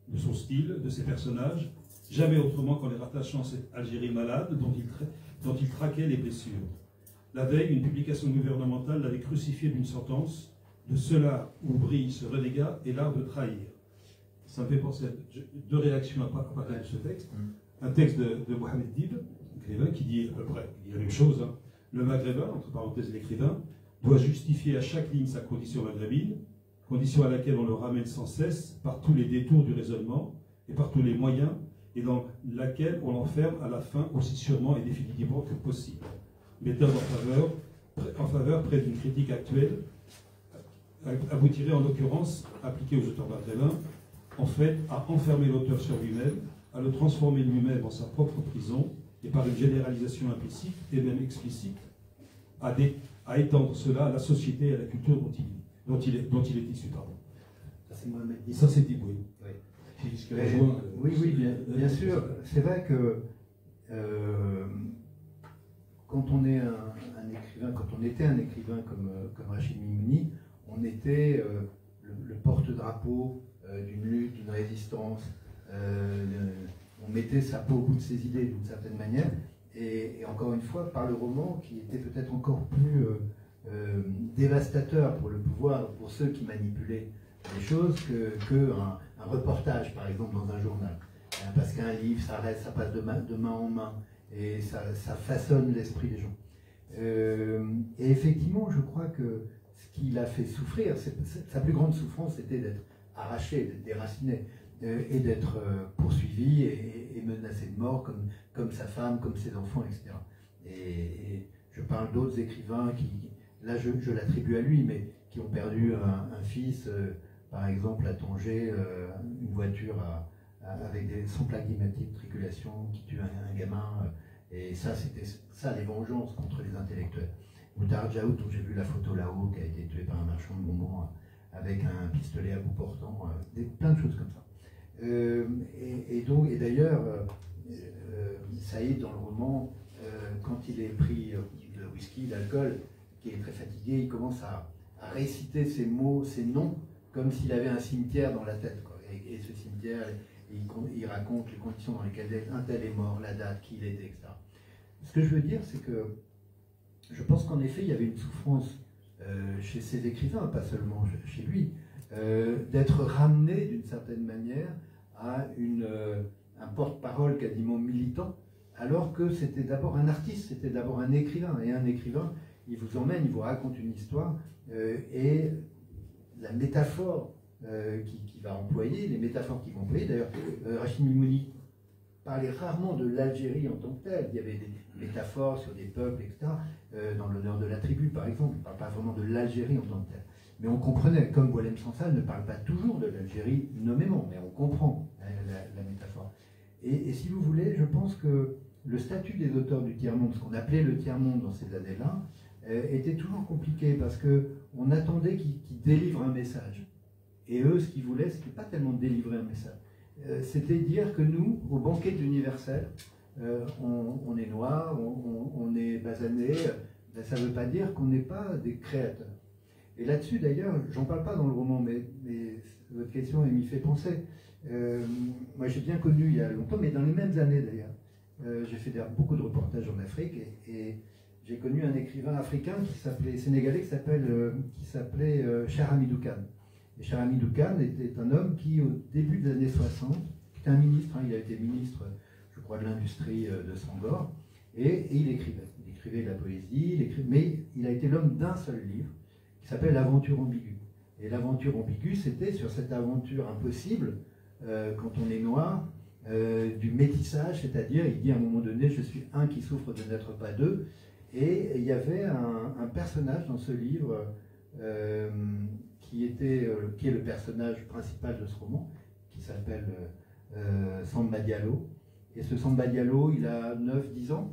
de son style, de ses personnages, jamais autrement qu'en les rattachant à cette Algérie malade dont il traquait les blessures. La veille, une publication gouvernementale l'avait crucifié d'une sentence de cela où brille ce renégat et l'art de trahir. Ça me fait penser à deux réactions à partir de ce texte. Un texte de Mohamed Dib, écrivain, qui dit à peu près la même chose. Hein. Le maghrébin, entre parenthèses l'écrivain, doit justifier à chaque ligne sa condition maghrébine, condition à laquelle on le ramène sans cesse par tous les détours du raisonnement et par tous les moyens, et dans laquelle on l'enferme à la fin aussi sûrement et définitivement que possible. Méthode en faveur près d'une critique actuelle, aboutirait en l'occurrence, appliquée aux auteurs maghrébins, en fait, à enfermer l'auteur sur lui-même, à le transformer lui-même en sa propre prison, et par une généralisation implicite et même explicite, à étendre cela à la société et à la culture dont il est issu. Pardon. Ça c'est dit, oui. Oui, bien sûr. C'est vrai que quand on est un écrivain, quand on était un écrivain comme Rachid Mimouni, on était le porte-drapeau d'une lutte, d'une résistance. On mettait sa peau au bout de ses idées d'une certaine manière. Et encore une fois, par le roman, qui était peut-être encore plus dévastateur pour le pouvoir, pour ceux qui manipulaient les choses, qu'un reportage, par exemple, dans un journal. Parce qu'un livre, ça reste, ça passe de main en main, et ça façonne l'esprit des gens. Et effectivement, je crois que ce qui l'a fait souffrir, sa plus grande souffrance, c'était d'être arraché, d'être déraciné, et d'être poursuivi et menacé de mort, comme sa femme, comme ses enfants, etc. Et je parle d'autres écrivains qui, là je l'attribue à lui, mais qui ont perdu un fils, par exemple à Tanger, une voiture avec sans plaque d'immatriculation qui tue un gamin, et ça c'était ça les vengeances contre les intellectuels. Moutar Djaoud, dont j'ai vu la photo là-haut, qui a été tué par un marchand de bonbons avec un pistolet à bout portant, plein de choses comme ça. Et d'ailleurs, Saïd, dans le roman, quand il est pris de whisky, d'alcool, qui est très fatigué, il commence à réciter ses mots, ses noms, comme s'il avait un cimetière dans la tête, quoi. Et ce cimetière, il raconte les conditions dans lesquelles un tel est mort, la date, qui il était, etc. Ce que je veux dire, c'est que je pense qu'en effet, il y avait une souffrance chez ces écrivains, pas seulement chez lui, d'être ramené d'une certaine manière à un porte-parole quasiment militant, alors que c'était d'abord un artiste, c'était d'abord un écrivain. Et un écrivain, il vous emmène, il vous raconte une histoire, et la métaphore qu'il va employer, les métaphores qu'il va employer, d'ailleurs, Rachid Mimouni parlait rarement de l'Algérie en tant que telle. Il y avait des métaphores sur des peuples, etc., dans l'honneur de la tribu, par exemple. Il ne parle pas vraiment de l'Algérie en tant que telle. Mais on comprenait, comme Boualem Sansal ne parle pas toujours de l'Algérie nommément, mais on comprend la métaphore. Et si vous voulez, je pense que le statut des auteurs du tiers-monde, ce qu'on appelait le tiers-monde dans ces années-là, était toujours compliqué parce qu'on attendait qu'ils délivrent un message. Et eux, ce qu'ils voulaient, c'était pas tellement délivrer un message. C'était dire que nous, au banquet de l'universel, on est noir, on est basané, ben, ça ne veut pas dire qu'on n'est pas des créateurs. Et là-dessus, d'ailleurs, j'en parle pas dans le roman, mais votre question m'y fait penser. Moi, j'ai bien connu il y a longtemps, mais dans les mêmes années d'ailleurs. J'ai fait beaucoup de reportages en Afrique et j'ai connu un écrivain africain sénégalais, qui s'appelait Cheikh Hamidou Kane. Et Cheikh Hamidou Kane était un homme qui, au début des années 60, qui était un ministre, il a été ministre, je crois, de l'industrie de Senghor, et il écrivait. Il écrivait de la poésie, mais il a été l'homme d'un seul livre, qui s'appelle L'Aventure ambiguë. Et L'Aventure ambiguë, c'était sur cette aventure impossible, quand on est noir, du métissage, c'est-à-dire, il dit à un moment donné, je suis un qui souffre de n'être pas deux, et il y avait un personnage dans ce livre qui est le personnage principal de ce roman, qui s'appelle Samba Diallo. Et ce Samba Diallo, il a 9-10 ans,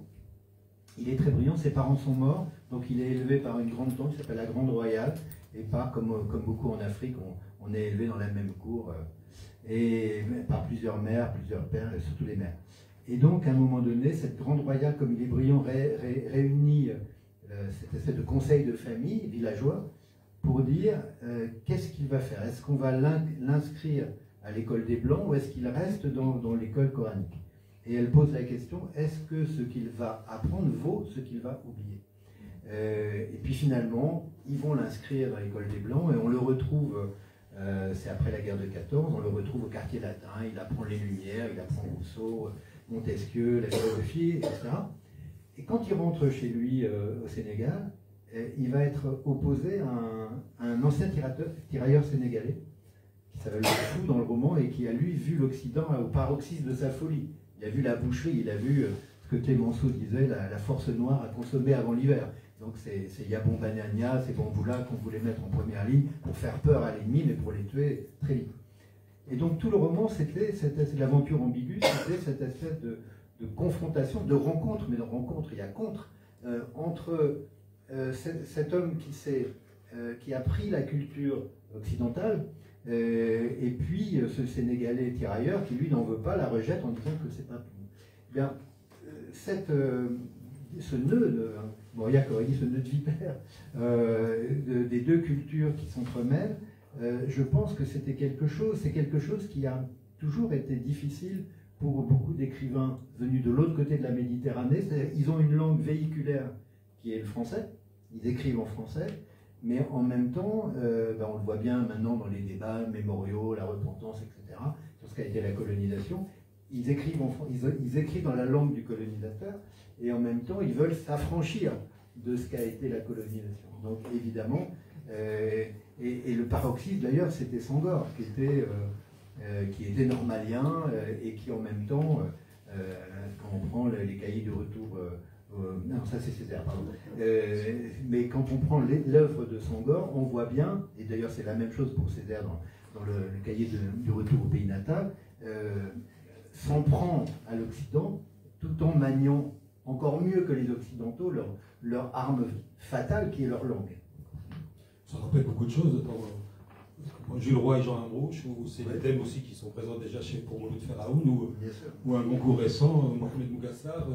il est très brillant, ses parents sont morts, donc il est élevé par une grande tante qui s'appelle la Grande Royale, et pas comme beaucoup en Afrique, on est élevé dans la même cour, et par plusieurs mères, plusieurs pères, et surtout les mères. Et donc, à un moment donné, cette Grande Royale, comme il est brillant, réunit cette espèce de conseil de famille villageois pour dire qu'est-ce qu'il va faire. Est-ce qu'on va l'inscrire à l'école des Blancs ou est-ce qu'il reste dans l'école coranique? Et elle pose la question, est-ce que ce qu'il va apprendre vaut ce qu'il va oublier? Et puis finalement, ils vont l'inscrire à l'école des Blancs et on le retrouve, c'est après la guerre de 14, on le retrouve au quartier latin, il apprend les Lumières, il apprend Rousseau, Montesquieu, la philosophie, etc. Et quand il rentre chez lui au Sénégal, il va être opposé à un ancien tirailleur sénégalais qui s'appelle le Fou dans le roman et qui a lui vu l'Occident au paroxysme de sa folie. Il a vu la boucherie, il a vu ce que Clémenceau disait, la force noire à consommer avant l'hiver. Donc c'est Yabon Banania, c'est Bamboula qu'on voulait mettre en première ligne pour faire peur à l'ennemi, mais pour les tuer très vite. Et donc tout le roman, c'était l'aventure ambiguë, c'était cette espèce de confrontation, de rencontre, mais de rencontre, il y a contre, entre cet homme qui a pris la culture occidentale, et puis ce Sénégalais tirailleur qui lui n'en veut pas, la rejette en disant que c'est pas tout. Eh bien, ce nœud, Mauriac aurait dit ce nœud de vipère, des deux cultures qui s'entremêlent, je pense que c'est quelque chose qui a toujours été difficile pour beaucoup d'écrivains venus de l'autre côté de la Méditerranée. C'est-à-dire ils ont une langue véhiculaire qui est le français, ils écrivent en français, mais en même temps, on le voit bien maintenant dans les débats mémoriaux, la repentance, etc., sur ce qu'a été la colonisation, ils écrivent dans la langue du colonisateur, et en même temps, ils veulent s'affranchir de ce qu'a été la colonisation. Donc évidemment, et le paroxysme d'ailleurs, c'était Senghor, qui était normalien, et qui en même temps, quand on prend les cahiers de retour... non, ça c'est Césaire, pardon. Mais quand on prend l'œuvre de Senghor, on voit bien, et d'ailleurs c'est la même chose pour Césaire dans le cahier du retour au pays natal, s'en prend à l'Occident tout en maniant encore mieux que les Occidentaux leur arme fatale qui est leur langue. Ça rappelle beaucoup de choses, Jules Roy et Jean Amrouche, ou c'est des thèmes aussi qui sont présents déjà chez Pour Mouloud Feraoun, ou un concours récent, Mohamed Mougassar,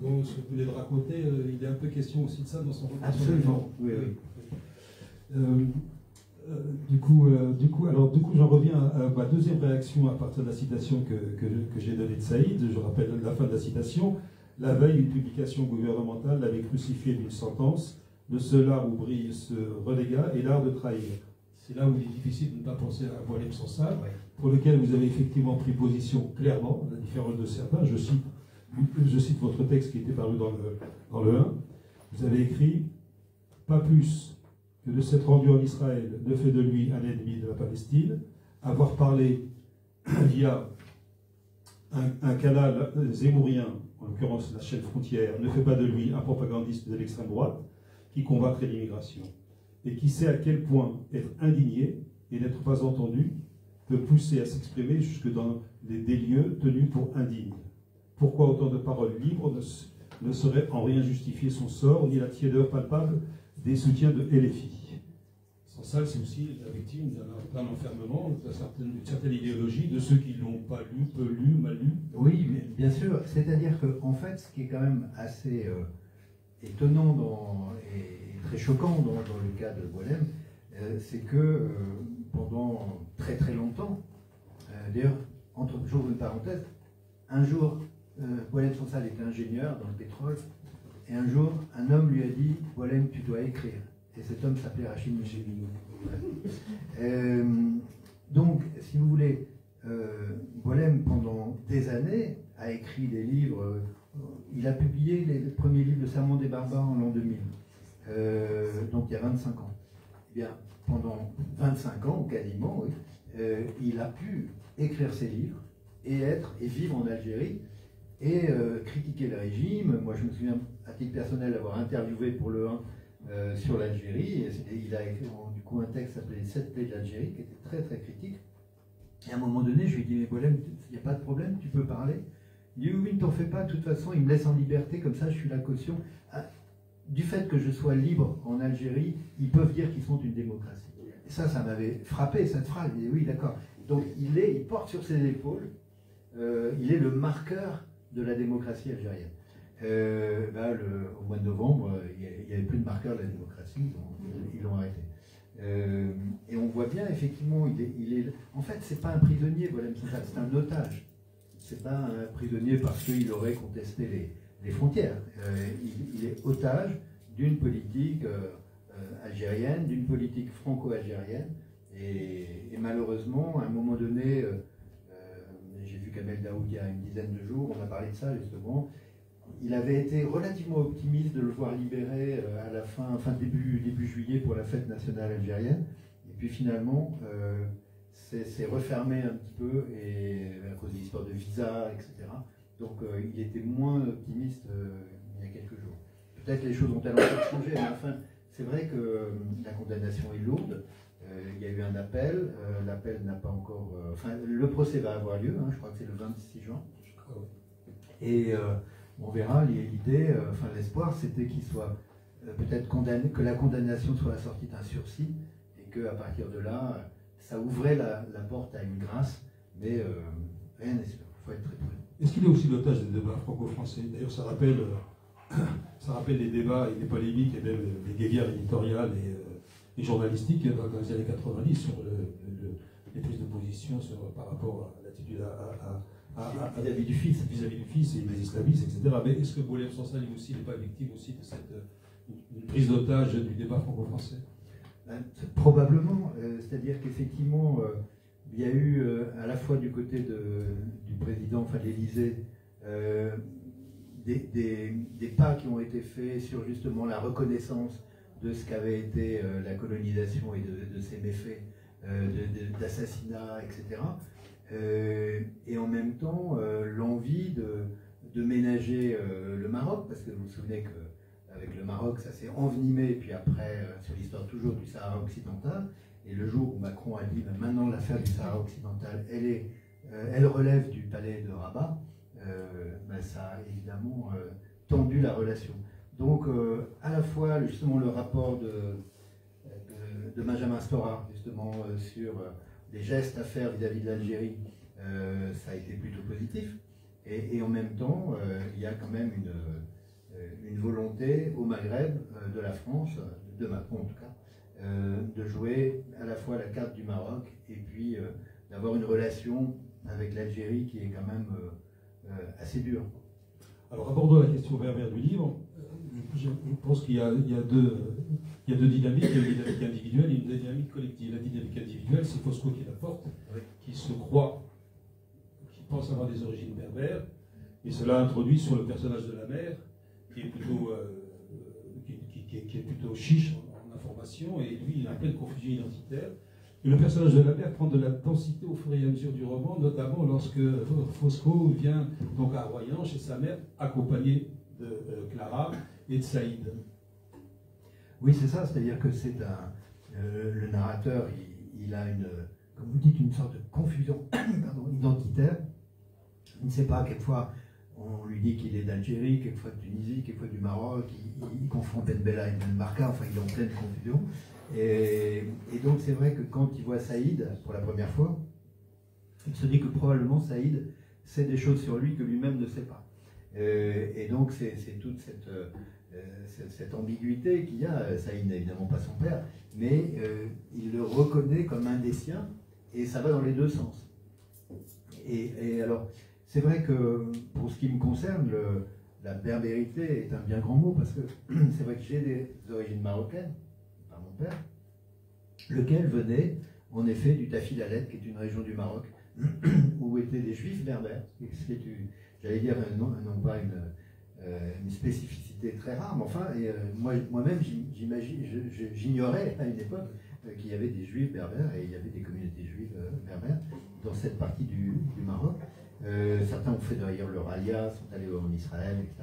dont ce que vous venez de raconter, il est un peu question aussi de ça dans son roman. Absolument, oui. Du coup, j'en reviens à ma deuxième réaction à partir de la citation que j'ai donnée de Saïd. Je rappelle la fin de la citation. La veille, une publication gouvernementale l'avait crucifié d'une sentence. De cela où brille ce renégat et l'art de trahir. C'est là où il est difficile de ne pas penser à Boilem Sansal, pour lequel vous avez effectivement pris position clairement, à la différence de certains. Je cite votre texte qui était paru dans le 1. Vous avez écrit « Pas plus que de s'être rendu en Israël ne fait de lui un ennemi de la Palestine, avoir parlé via un canal zémourien, en l'occurrence la chaîne Frontière, ne fait pas de lui un propagandiste de l'extrême droite, qui combattrait l'immigration, et qui sait à quel point être indigné et n'être pas entendu peut pousser à s'exprimer jusque dans des lieux tenus pour indignes. Pourquoi autant de paroles libres ne seraient en rien justifier son sort, ni la tiédeur palpable des soutiens de LFI. Sansal, c'est aussi la victime d'un enfermement, d'une certaine idéologie de ceux qui ne l'ont pas lu, peu lu, mal lu. Oui, bien sûr. C'est-à-dire qu'en fait, ce qui est quand même assez... étonnant et très choquant dans le cas de Boilem, c'est que pendant très très longtemps, d'ailleurs, j'ouvre une parenthèse, un jour, Boilem Sansal était ingénieur dans le pétrole, et Et un jour, un homme lui a dit « Boualem, tu dois écrire ». Et cet homme s'appelait Rachid Michelino. Donc, si vous voulez, Boualem, pendant des années, a écrit des livres. Il a publié les premiers livres de Sermon des barbares en l'an 2000, donc il y a 25 ans. Eh bien, pendant 25 ans, ou quasiment, oui, il a pu écrire ses livres et vivre en Algérie et critiquer le régime. Moi, je me souviens, à titre personnel, avoir interviewé pour le 1 sur l'Algérie. Il a écrit du coup un texte appelé Les 7 plaies de l'Algérie, qui était très très critique. Et à un moment donné, je lui ai dit « Mais Boualem, il n'y a pas de problème, tu peux parler ?» Il dit « Oui, ne t'en fais pas, de toute façon, il me laisse en liberté, comme ça je suis la caution. Du fait que je sois libre en Algérie, ils peuvent dire qu'ils sont une démocratie. » Et ça m'avait frappé, cette phrase. Il dit « Oui, d'accord. » Donc il porte sur ses épaules, il est le marqueur de la démocratie algérienne. Au mois de novembre, il n'y avait plus de marqueur de la démocratie, ils l'ont arrêté. Et on voit bien, effectivement, en fait, c'est pas un prisonnier, Boualem Sansal, c'est un otage. C'est pas un prisonnier parce qu'il aurait contesté les frontières. Il est otage d'une politique algérienne, d'une politique franco-algérienne. Et malheureusement, à un moment donné, j'ai vu Kamel Daoud il y a une dizaine de jours, on a parlé de ça justement. Il avait été relativement optimiste de le voir libéré à la début juillet pour la fête nationale algérienne. Et puis finalement, c'est refermé un petit peu et à cause des histoires de visa, etc. Donc il était moins optimiste il y a quelques jours. Peut-être les choses ont-elles encore changé, mais enfin, c'est vrai que la condamnation est lourde. Il y a eu un appel, l'appel n'a pas encore... le procès va avoir lieu, je crois que c'est le 26 juin. Et on verra, l'idée, l'espoir, c'était qu'il soit peut-être condamné, que la condamnation soit assortie d'un sursis, et qu'à partir de là, ça ouvrait la porte à une grâce, mais rien n'est sûr, il faut être très prudent. Est-ce qu'il est aussi l'otage des débats franco-français? D'ailleurs, ça rappelle les débats et les polémiques, et même les guéguerres éditoriales et journalistiques dans les années 90 sur les prises de position par rapport à l'attitude vis-à-vis du fils. Vis-à-vis du fils et des islamistes, etc. Mais est-ce que Boualem Sansal aussi n'est pas victime aussi de cette prise d'otage du débat franco-français? Probablement. C'est-à-dire qu'effectivement, il y a eu à la fois du côté du président, de l'Élysée, des pas qui ont été faits sur justement la reconnaissance de ce qu'avait été la colonisation et de ses méfaits, d'assassinats, etc. Et en même temps l'envie de ménager le Maroc, parce que vous vous souvenez qu'avec le Maroc ça s'est envenimé, et puis après sur l'histoire toujours du Sahara occidental, et le jour où Macron a dit maintenant l'affaire du Sahara occidental elle relève du palais de Rabat, ça a évidemment tendu la relation. Donc à la fois justement le rapport de Benjamin Stora justement sur les gestes à faire vis-à-vis de l'Algérie, ça a été plutôt positif. Et en même temps, il y a quand même une volonté au Maghreb de la France, de Macron en tout cas, de jouer à la fois la carte du Maroc et puis d'avoir une relation avec l'Algérie qui est quand même assez dure. Alors abordons la question pervers du livre. Je pense qu'il y a deux dynamiques, il y a une dynamique individuelle et une dynamique collective. La dynamique individuelle, c'est Fosco qui la porte, oui, qui se croit, qui pense avoir des origines berbères, et cela introduit sur le personnage de la mère, qui est plutôt chiche en information, et lui, il est en pleine confusion identitaire. Et le personnage de la mère prend de la densité au fur et à mesure du roman, notamment lorsque Fosco vient donc à Royan chez sa mère, accompagné de Clara et de Saïd. Oui, c'est ça, c'est-à-dire que c'est le narrateur, il a comme vous dites, une sorte de confusion identitaire. Il ne sait pas, quelquefois, on lui dit qu'il est d'Algérie, quelquefois de Tunisie, quelquefois du Maroc, il confond Ben Bella et Ben Marca, enfin il est en pleine confusion. Et donc c'est vrai que quand il voit Saïd pour la première fois, il se dit que probablement Saïd sait des choses sur lui que lui-même ne sait pas. Et donc c'est toute cette ambiguïté qu'il y a. Saïd n'est évidemment pas son père, mais il le reconnaît comme un des siens, et ça va dans les deux sens. Et alors, c'est vrai que pour ce qui me concerne, la berbérité est un bien grand mot, parce que c'est vrai que j'ai des origines marocaines, par mon père, lequel venait en effet du Tafilalet, qui est une région du Maroc, où étaient des juifs berbères, ce qui est, j'allais dire, non pas une spécificité très rare, mais enfin, moi-même, j'ignorais à une époque qu'il y avait des juifs berbères, et il y avait des communautés juives berbères dans cette partie du Maroc. Certains ont fait d'ailleurs le Ralia, sont allés en Israël, etc.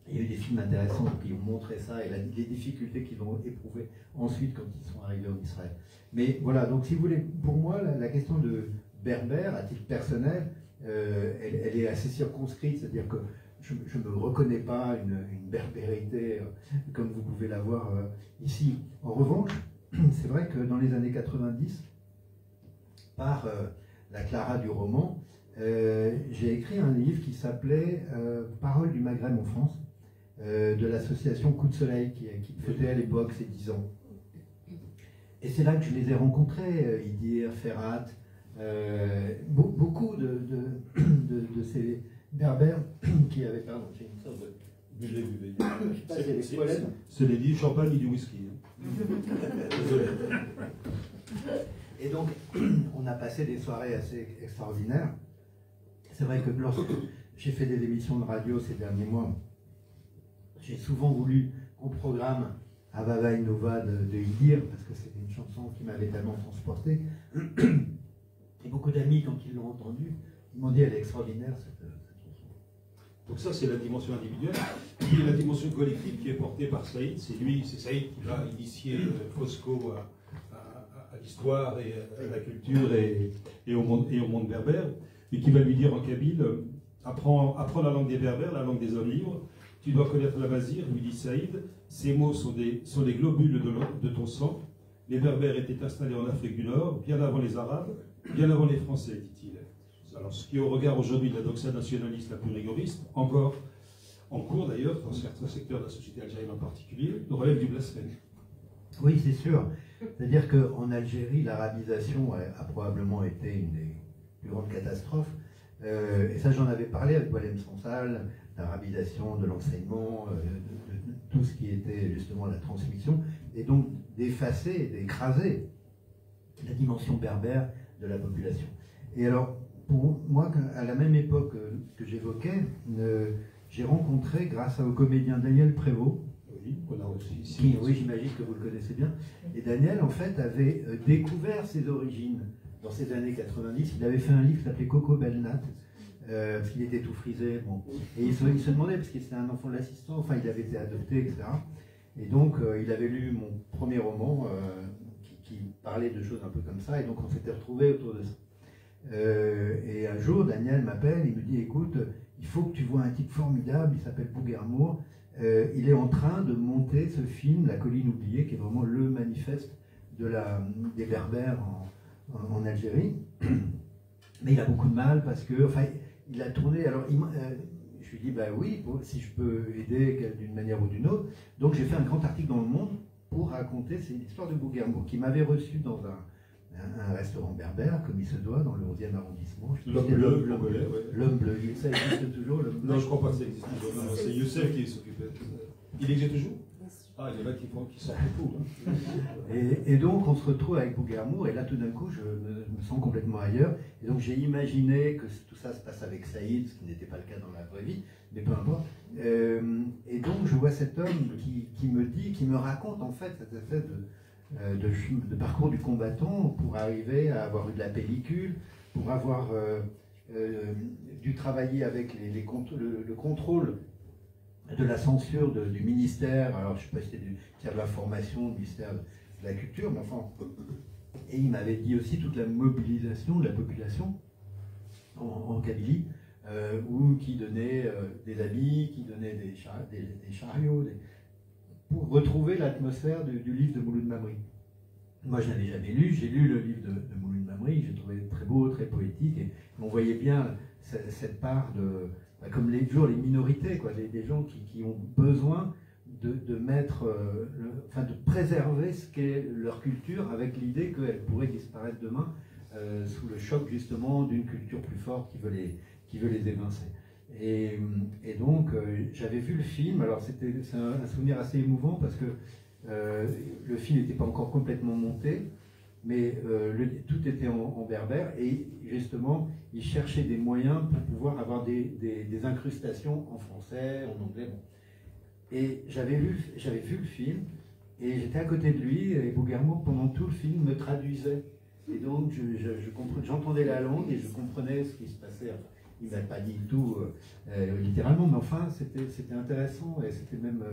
Il y a eu des films intéressants qui ont montré ça et les difficultés qu'ils ont éprouvées ensuite quand ils sont arrivés en Israël. Mais voilà, donc si vous voulez, pour moi, la question de berbère, à titre personnel, elle est assez circonscrite, c'est-à-dire que je ne me reconnais pas une berbérité comme vous pouvez l'avoir ici. En revanche, c'est vrai que dans les années 90, par la Clara du roman, j'ai écrit un livre qui s'appelait Paroles du Maghreb en France, de l'association Coup de Soleil, qui fêtait à l'époque ses 10 ans. Et c'est là que je les ai rencontrés, Idir, Ferhat, beaucoup de ces berbères qui avaient, pardon, j'ai une sorte de... Buvez. C'est les du champagne et du whisky. Désolé. Et donc, on a passé des soirées assez extraordinaires. C'est vrai que lorsque j'ai fait des émissions de radio ces derniers mois, j'ai souvent voulu qu'on programme Avava Innova de Idir, parce que c'était une chanson qui m'avait tellement transporté. Et beaucoup d'amis, quand ils l'ont entendue, ils m'ont dit elle est extraordinaire cette chanson. Donc ça, c'est la dimension individuelle. Puis la dimension collective qui est portée par Saïd. C'est Saïd qui va initier Fosco à l'histoire et à la culture et au monde berbère, et qui va lui dire en kabyle, apprends la langue des berbères, la langue des hommes libres. Tu dois connaître la Mazir, lui dit Saïd. Ces mots sont les globules de ton sang. Les berbères étaient installés en Afrique du Nord, bien avant les Arabes, bien avant les Français, dit-il. Alors, ce qui est au regard aujourd'hui de la doxa nationaliste la plus rigoriste, encore en cours d'ailleurs, dans certains secteurs de la société algérienne en particulier, relève du blasphème. Oui, c'est sûr. C'est-à-dire qu'en Algérie, l'arabisation a probablement été une des plus grandes catastrophes. Et ça, j'en avais parlé avec Walem Sansal, l'arabisation de l'enseignement, de tout ce qui était justement la transmission, et donc d'effacer, d'écraser la dimension berbère de la population. Et alors, pour moi, à la même époque que j'évoquais, j'ai rencontré, grâce au comédien Daniel Prévost, on a aussi ici. oui, j'imagine que vous le connaissez bien, et Daniel, en fait, avait découvert ses origines dans ces années 90. Il avait fait un livre qui s'appelait Coco Belnat, parce qu'il était tout frisé, bon. Et il se demandait, parce qu'il était un enfant de l'assistant, enfin il avait été adopté, etc. Et donc il avait lu mon premier roman qui parlait de choses un peu comme ça, et donc on s'était retrouvés autour de ça. Et un jour, Daniel m'appelle, il me dit, écoute, il faut que tu vois un type formidable, il s'appelle Bouguermour, il est en train de monter ce film, La colline oubliée, qui est vraiment le manifeste des Berbères en Algérie. Mais il a beaucoup de mal parce que, enfin, il a tourné, alors je lui dis, bah oui, si je peux aider d'une manière ou d'une autre. Donc j'ai fait un grand article dans Le Monde pour raconter, c'est l'histoire de Bouguermour, qui m'avait reçu dans un restaurant berbère, comme il se doit, dans le 11e arrondissement. L'homme bleu, ça existe toujours, l'homme bleu. Non, je crois pas que ça existe toujours. Non, c'est Youssef qui s'occupait. Il existe toujours? Ah, il y en a qui sortent beaucoup. Hein. Et donc, on se retrouve avec Bouguermour, et là, tout d'un coup, je me sens complètement ailleurs. Et donc, j'ai imaginé que tout ça se passe avec Saïd, ce qui n'était pas le cas dans la vraie vie, mais peu importe. Et donc, je vois cet homme qui me raconte, en fait, cette espèce de parcours du combattant pour arriver à avoir eu de la pellicule, pour avoir dû travailler avec le contrôle de la censure du ministère, alors je ne sais pas si c'était du tiers de l'information, du ministère de la culture, mais enfin, et il m'avait dit aussi toute la mobilisation de la population en Kabylie, qui donnait des habits, qui donnait des chariots, pour retrouver l'atmosphère du livre de Mouloud Mamri. Moi, je n'avais jamais lu, j'ai lu le livre de Mouloud Mamri, j'ai trouvé très beau, très poétique, et on voyait bien cette part comme toujours les minorités, quoi, des gens qui ont besoin de mettre, de préserver ce qu'est leur culture avec l'idée qu'elle pourrait disparaître demain sous le choc justement d'une culture plus forte qui veut les évincer. Et donc, j'avais vu le film. Alors, c'est un souvenir assez émouvant parce que le film n'était pas encore complètement monté, mais tout était en berbère. Et justement, ils cherchaient des moyens pour pouvoir avoir des incrustations en français, en anglais. Bon. Et j'avais vu le film, et j'étais à côté de lui, et Bouguermo, pendant tout le film, me traduisait. Et donc, j'entendais la langue et je comprenais ce qui se passait. Enfin, il ne m'a pas dit tout littéralement, mais enfin, c'était intéressant et c'était même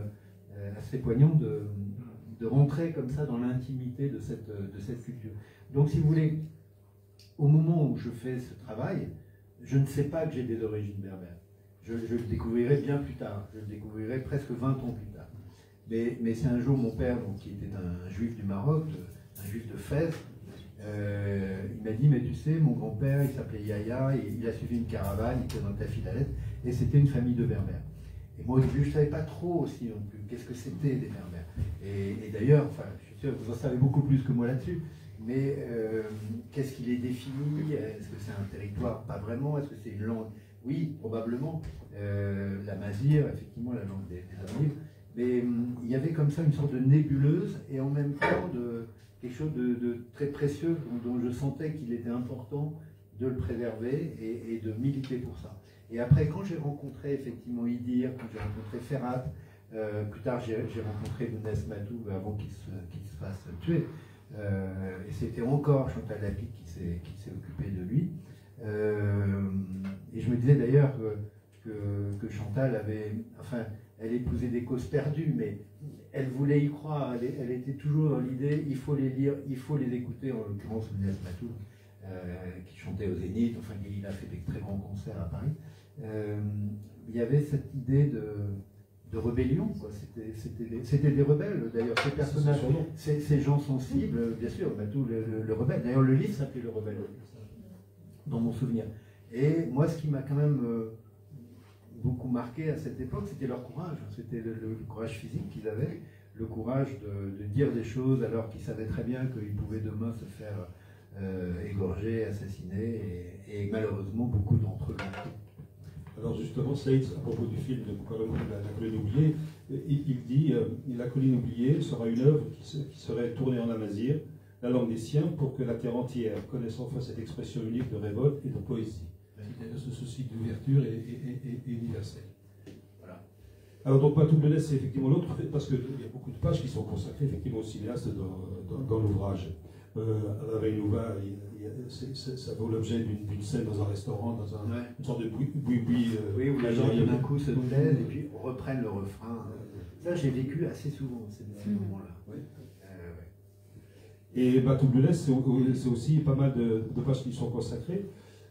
assez poignant de rentrer comme ça dans l'intimité de cette culture. Donc, si vous voulez, au moment où je fais ce travail, je ne sais pas que j'ai des origines berbères. Je le découvrirai bien plus tard. Je le découvrirai presque 20 ans plus tard. Mais c'est un jour, mon père, donc, qui était un juif du Maroc, un juif de Fès, il m'a dit, mais tu sais, mon grand-père, il s'appelait Yahya, et il a suivi une caravane, il était dans ta file à lettres, et c'était une famille de berbères. Et moi, au début, je ne savais pas trop aussi non plus qu'est-ce que c'était des berbères. Et d'ailleurs, enfin, je suis sûr que vous en savez beaucoup plus que moi là-dessus, mais qu'est-ce qui les définit? Est-ce que c'est un territoire? Pas vraiment. Est-ce que c'est une langue? Oui, probablement. La mazir, effectivement, la langue des Arabes. Mais il y avait comme ça une sorte de nébuleuse, et en même temps quelque chose de très précieux dont je sentais qu'il était important de le préserver et de militer pour ça. Et après, quand j'ai rencontré effectivement Idir, quand j'ai rencontré Ferhat, plus tard j'ai rencontré Lounès Matou avant qu'il se fasse tuer, et c'était encore Chantal Lapitte qui s'est occupée de lui. Et je me disais d'ailleurs que Chantal elle épousait des causes perdues, mais elle voulait y croire, elle était toujours dans l'idée, il faut les lire, il faut les écouter, en l'occurrence Lounès Matou, qui chantait au Zénith, enfin il a fait des très grands concerts à Paris. Il y avait cette idée de rébellion, quoi. C'était des rebelles, d'ailleurs, ces personnages, ces gens sensibles, bien sûr, Matou le rebelle, d'ailleurs le livre s'appelait Le Rebelle, dans mon souvenir. Et moi, ce qui m'a quand même beaucoup marqué à cette époque, c'était leur courage, c'était le courage physique qu'ils avaient, le courage de dire des choses alors qu'ils savaient très bien qu'ils pouvaient demain se faire égorger, assassiner, et malheureusement beaucoup d'entre eux l'ont fait. Alors justement, Saïd, à propos du film de Bouguermo, La colline oubliée, il dit La colline oubliée sera une œuvre qui serait tournée en amazigh, la langue des siens, pour que la terre entière connaisse enfin cette expression unique de révolte et de poésie. Ce souci d'ouverture et universel. Voilà. Alors donc Patou Blonès, c'est effectivement l'autre, parce qu'il y a beaucoup de pages qui sont consacrées effectivement au cinéaste dans l'ouvrage. À la Reinouva, ça vaut l'objet d'une scène dans un restaurant, dans une sorte de boui-boui. Oui, où les gens d'un coup se taisent et puis reprennent le refrain. Ça, j'ai vécu assez souvent ces moments-là. Oui. Et Patou Blonès, c'est aussi pas mal de pages qui sont consacrées.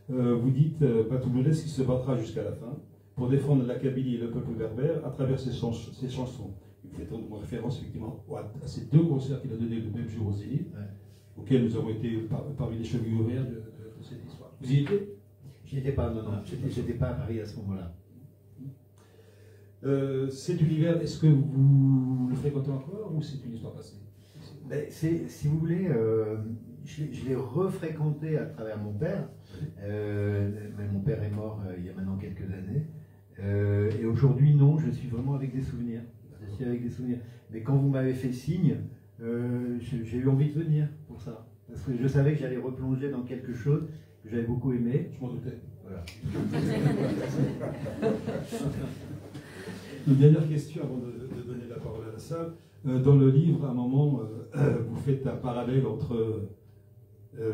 Vous dites Patou Blonès qui se battra jusqu'à la fin pour défendre la Kabylie et le peuple berbère à travers ses chansons. Vous faites donc référence effectivement à ces deux concerts qu'il a donnés le même jour au Zénith, auxquels nous avons été parmi les chevilles ouvrières de cette histoire. Vous y étiez? J'y étais pas, non. J'étais pas à Paris à ce moment-là. Cet univers, est-ce que vous le fréquentez encore ou c'est une histoire passée? Si vous voulez, je l'ai refréquenté à travers mon père. Mais mon père est mort il y a maintenant quelques années. Et aujourd'hui, non, je suis vraiment avec des souvenirs. Je suis avec des souvenirs. Mais quand vous m'avez fait signe, j'ai eu envie de venir pour ça. Parce que je savais que j'allais replonger dans quelque chose que j'avais beaucoup aimé. Je m'en doutais. Voilà. Une dernière question avant de donner la parole à la salle. Dans le livre, à un moment, vous faites un parallèle entre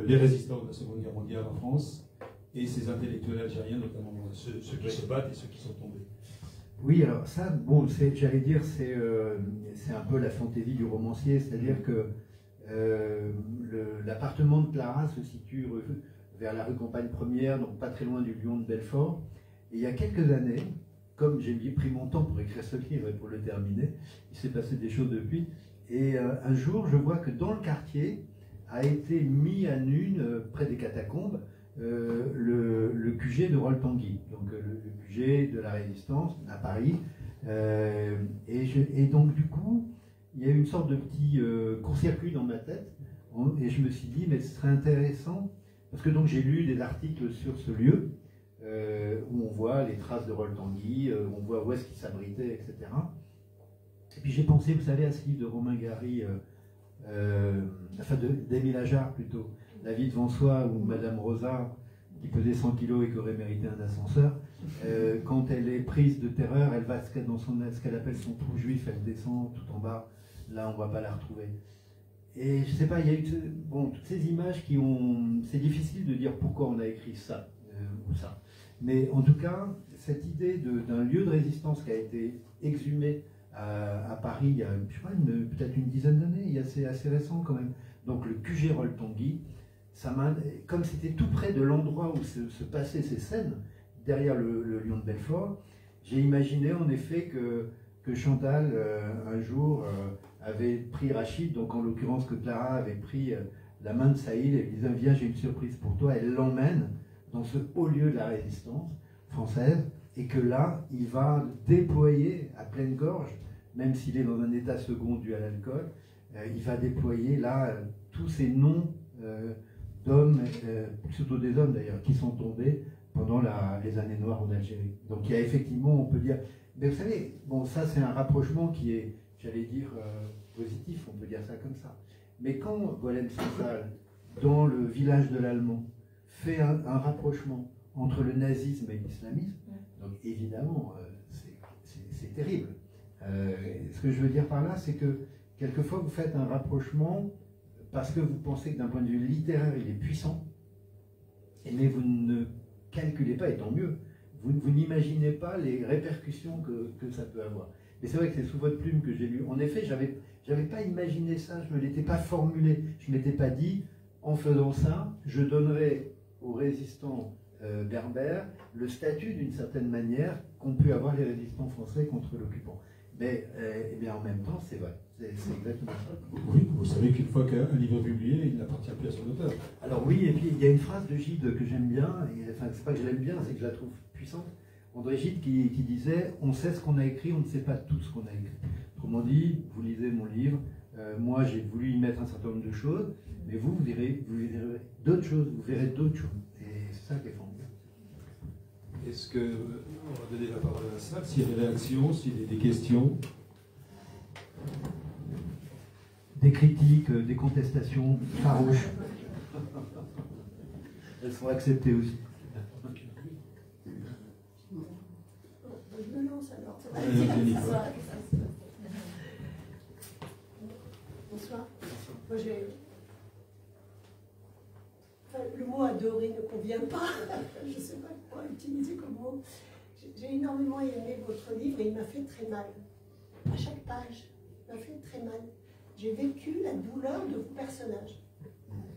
les résistants de la Seconde Guerre mondiale en France et ces intellectuels algériens, notamment ceux qui se battent et ceux qui sont tombés. Oui, alors ça, bon, j'allais dire, c'est un peu la fantaisie du romancier, c'est-à-dire que l'appartement de Clara se situe vers la rue Campagne Première, donc pas très loin du Lion de Belfort. Et il y a quelques années, comme j'ai pris mon temps pour écrire ce livre et pour le terminer, il s'est passé des choses depuis. Et un jour, je vois que dans le quartier a été mis à nu, près des catacombes, le QG de Roltanguy, donc le QG de la Résistance à Paris. Et donc du coup, il y a eu une sorte de petit court-circuit dans ma tête, et je me suis dit, mais ce serait intéressant, parce que donc j'ai lu des articles sur ce lieu, où on voit les traces de Rol-Tanguy, on voit où est-ce qu'il s'abritait, etc. Et puis j'ai pensé, vous savez, à ce livre de Romain Gary, enfin d'Émile Ajar plutôt, La vie devant soi, où Madame Rosa, qui pesait 100 kilos et qui aurait mérité un ascenseur, quand elle est prise de terreur, elle va dans ce qu'elle appelle son trou juif, elle descend tout en bas, là on ne va pas la retrouver. Et je sais pas, il y a eu toutes ces images qui ont... C'est difficile de dire pourquoi on a écrit ça ou ça. Mais en tout cas, cette idée d'un lieu de résistance qui a été exhumé à Paris il y a, je sais pas, peut-être une dizaine d'années, assez récent quand même. Donc le QG Rol-Tanguy, comme c'était tout près de l'endroit où se passaient ces scènes, derrière le Lion de Belfort, j'ai imaginé en effet que Chantal, un jour, avait pris Rachid, donc en l'occurrence que Clara avait pris la main de Saïd et lui disait « Viens, j'ai une surprise pour toi ». Elle l'emmène dans ce haut lieu de la résistance française et que là, il va déployer à pleine gorge, même s'il est dans un état second dû à l'alcool, il va déployer là tous ces noms d'hommes, surtout des hommes d'ailleurs, qui sont tombés pendant les années noires en Algérie. Donc il y a effectivement, on peut dire... Mais vous savez, bon, ça c'est un rapprochement qui est, j'allais dire, positif, on peut dire ça comme ça. Mais quand Golem Sansal, dans le village de l'Allemand, fait un rapprochement entre le nazisme et l'islamisme, donc évidemment, c'est terrible. Ce que je veux dire par là, c'est que quelquefois vous faites un rapprochement parce que vous pensez que d'un point de vue littéraire, il est puissant, mais vous ne calculez pas, et tant mieux, vous n'imaginez pas les répercussions que ça peut avoir. Mais c'est vrai que c'est sous votre plume que j'ai lu. En effet, j'avais pas imaginé ça, je ne me l'étais pas formulé, je ne m'étais pas dit, en faisant ça, je donnerai aux résistants berbères le statut d'une certaine manière qu'ont pu avoir les résistants français contre l'occupant. Mais eh bien, en même temps, c'est vrai, c'est exactement ça. Oui, vous savez qu'une fois qu'un livre est publié, il n'appartient plus à son auteur. Alors oui, et puis il y a une phrase de Gide que j'aime bien, enfin c'est pas que je l'aime bien, c'est que je la trouve puissante. André Gide qui disait « On sait ce qu'on a écrit, on ne sait pas tout ce qu'on a écrit ». Autrement dit, vous lisez mon livre, moi j'ai voulu y mettre un certain nombre de choses, mais vous verrez d'autres choses, vous verrez d'autres choses. Et c'est ça qui est formidable. Est-ce que, on va donner la parole à la salle, s'il y a des réactions, s'il y a des questions? Des critiques, des contestations farouches. Elles sont acceptées aussi. Je me lance alors. Bonsoir. Moi, le mot adoré ne convient pas. Je ne sais pas quoi utiliser comme mot. J'ai énormément aimé votre livre et il m'a fait très mal. À chaque page, il m'a fait très mal. J'ai vécu la douleur de vos personnages,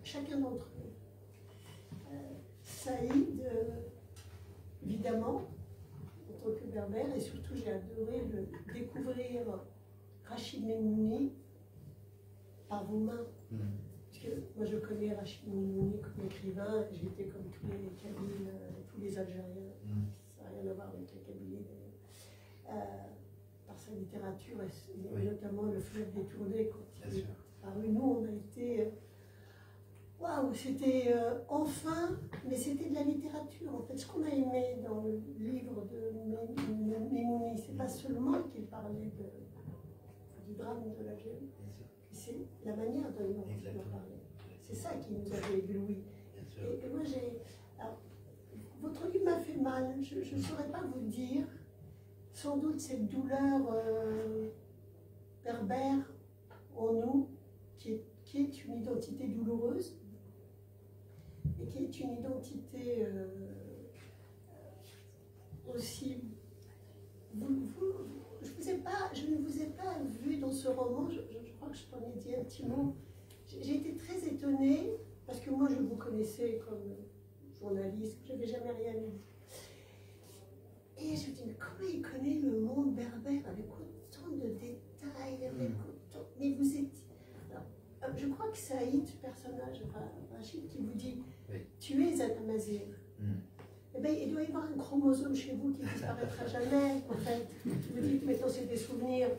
chacun d'entre eux. Saïd, évidemment, en tant que berbère, et surtout j'ai adoré découvrir Rachid Memouni par vos mains. Parce que moi je connais Rachid Memouni comme écrivain, j'ai été comme tous les Kabyles, tous les Algériens, ça n'a rien à voir avec la Kabylie d'ailleurs. Par sa littérature, et notamment Le fleuve détourné, quand il est paru, nous on a été... Waouh, c'était enfin, mais c'était de la littérature. En fait, ce qu'on a aimé dans le livre de Memouni, c'est pas seulement qu'il parlait du drame de l'Algérie, c'est la manière dont il en parlait. C'est ça qui nous avait ébloui. Et moi, votre livre m'a fait mal. Je ne saurais pas vous dire. Sans doute cette douleur berbère en nous, qui est une identité douloureuse, et qui est une identité aussi... je ne vous ai pas vu dans ce roman, je crois que je t'en ai dit un petit mot. J'ai été très étonnée, parce que moi je vous connaissais comme journaliste, je n'avais jamais rien lu. Et je me dis, mais comment il connaît le monde berbère avec autant de détails, avec autant... Mais vous êtes... Alors, je crois que Saïd, ce personnage, enfin, Rachid, qui vous dit, tu es un Amazigh. Eh bien, il doit y avoir un chromosome chez vous qui ne disparaîtra jamais, en fait. Vous dites, maintenant c'est des souvenirs,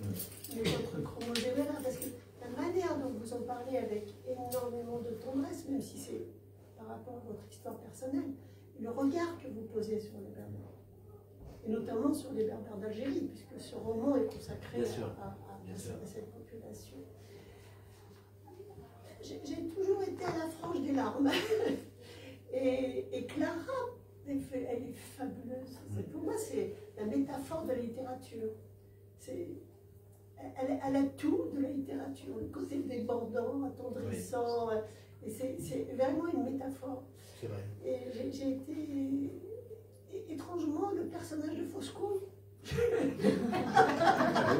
mais votre chromosome est là, parce que la manière dont vous en parlez avec énormément de tendresse, même si c'est par rapport à votre histoire personnelle, le regard que vous posez sur les Berbères, et notamment sur les Berbères d'Algérie, puisque ce roman est consacré à cette population. J'ai toujours été à la frange des larmes. Et Clara, elle est fabuleuse. Pour moi, c'est la métaphore de la littérature. Elle a tout de la littérature, le côté débordant, attendrissant. Oui. Et c'est vraiment une métaphore. C'est vrai. Et j'ai été étrangement le personnage de Foscou.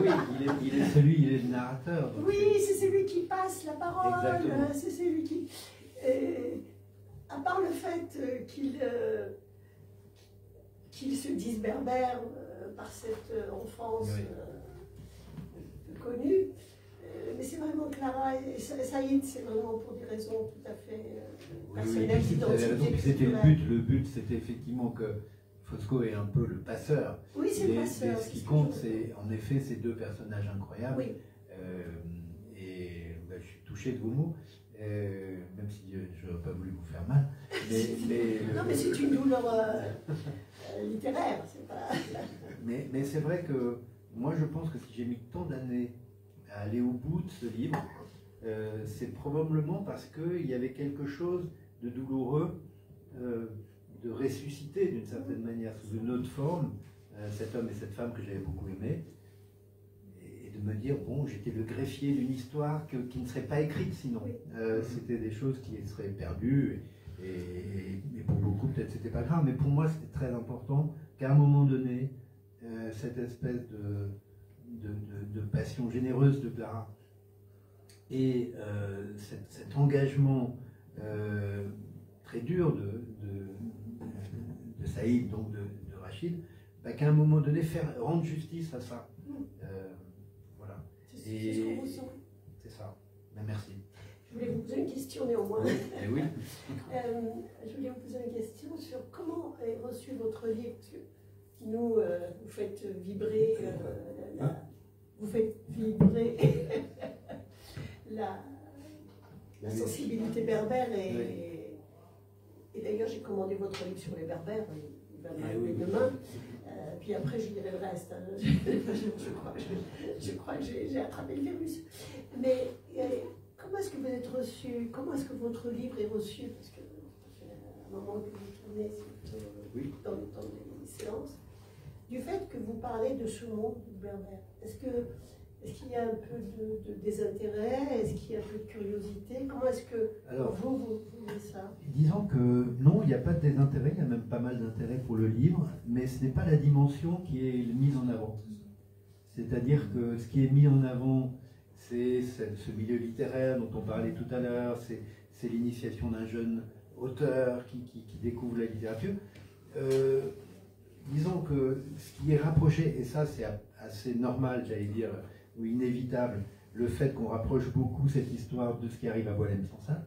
Oui, il est le narrateur. Oui, c'est celui qui passe la parole. C'est celui qui. À part le fait qu'il se dise berbère par cette enfance connue, mais c'est vraiment Clara et Saïd, c'est vraiment pour des raisons tout à fait personnelles, d'identité. C'était le but, c'était effectivement que Foscou est un peu le passeur. Oui, c'est le passeur. Ce qui compte, c'est en effet ces deux personnages incroyables. Oui. Et je suis touché de vos mots. Même si je n'aurais pas voulu vous faire mal. Non, mais c'est une douleur littéraire. Pas... mais c'est vrai que moi, je pense que si j'ai mis tant d'années à aller au bout de ce livre, c'est probablement parce qu'il y avait quelque chose de douloureux, de ressusciter d'une certaine manière, sous une autre forme, cet homme et cette femme que j'avais beaucoup aimé. De me dire, bon, j'étais le greffier d'une histoire qui ne serait pas écrite sinon. Oui. C'était des choses qui seraient perdues, et pour beaucoup, peut-être c'était pas grave, mais pour moi, c'était très important qu'à un moment donné, cette espèce de passion généreuse de Clara et cet engagement très dur de Saïd, donc de Rachid, qu'à un moment donné, rendre justice à ça. C'est ce qu'on ressent. C'est ça. Ben, merci. Je voulais vous poser une question néanmoins. Oui. Je voulais vous poser une question sur comment est reçu votre livre. Parce que nous, vous faites vibrer, la sensibilité berbère. Et d'ailleurs, j'ai commandé votre livre sur les Berbères. Il va m'arriver demain. Puis après, je dirai le reste. Je crois que j'ai attrapé le virus. Mais comment est-ce que vous êtes reçu? Comment est-ce que votre livre est reçu? Parce que ça fait un moment que vous tournez dans les séances. Du fait que vous parlez de ce monde berbère, est-ce qu'il y a un peu de désintérêt? Est-ce qu'il y a un peu de curiosité? Comment est-ce que vous voyez ça? Disons que non, il n'y a pas de désintérêt, il y a même pas mal d'intérêt pour le livre, mais ce n'est pas la dimension qui est mise en avant. C'est-à-dire que ce qui est mis en avant, c'est ce milieu littéraire dont on parlait tout à l'heure, c'est l'initiation d'un jeune auteur qui découvre la littérature. Disons que ce qui est rapproché, et ça c'est assez normal, j'allais dire, ou inévitable, le fait qu'on rapproche beaucoup cette histoire de ce qui arrive à Boualem-Sansal,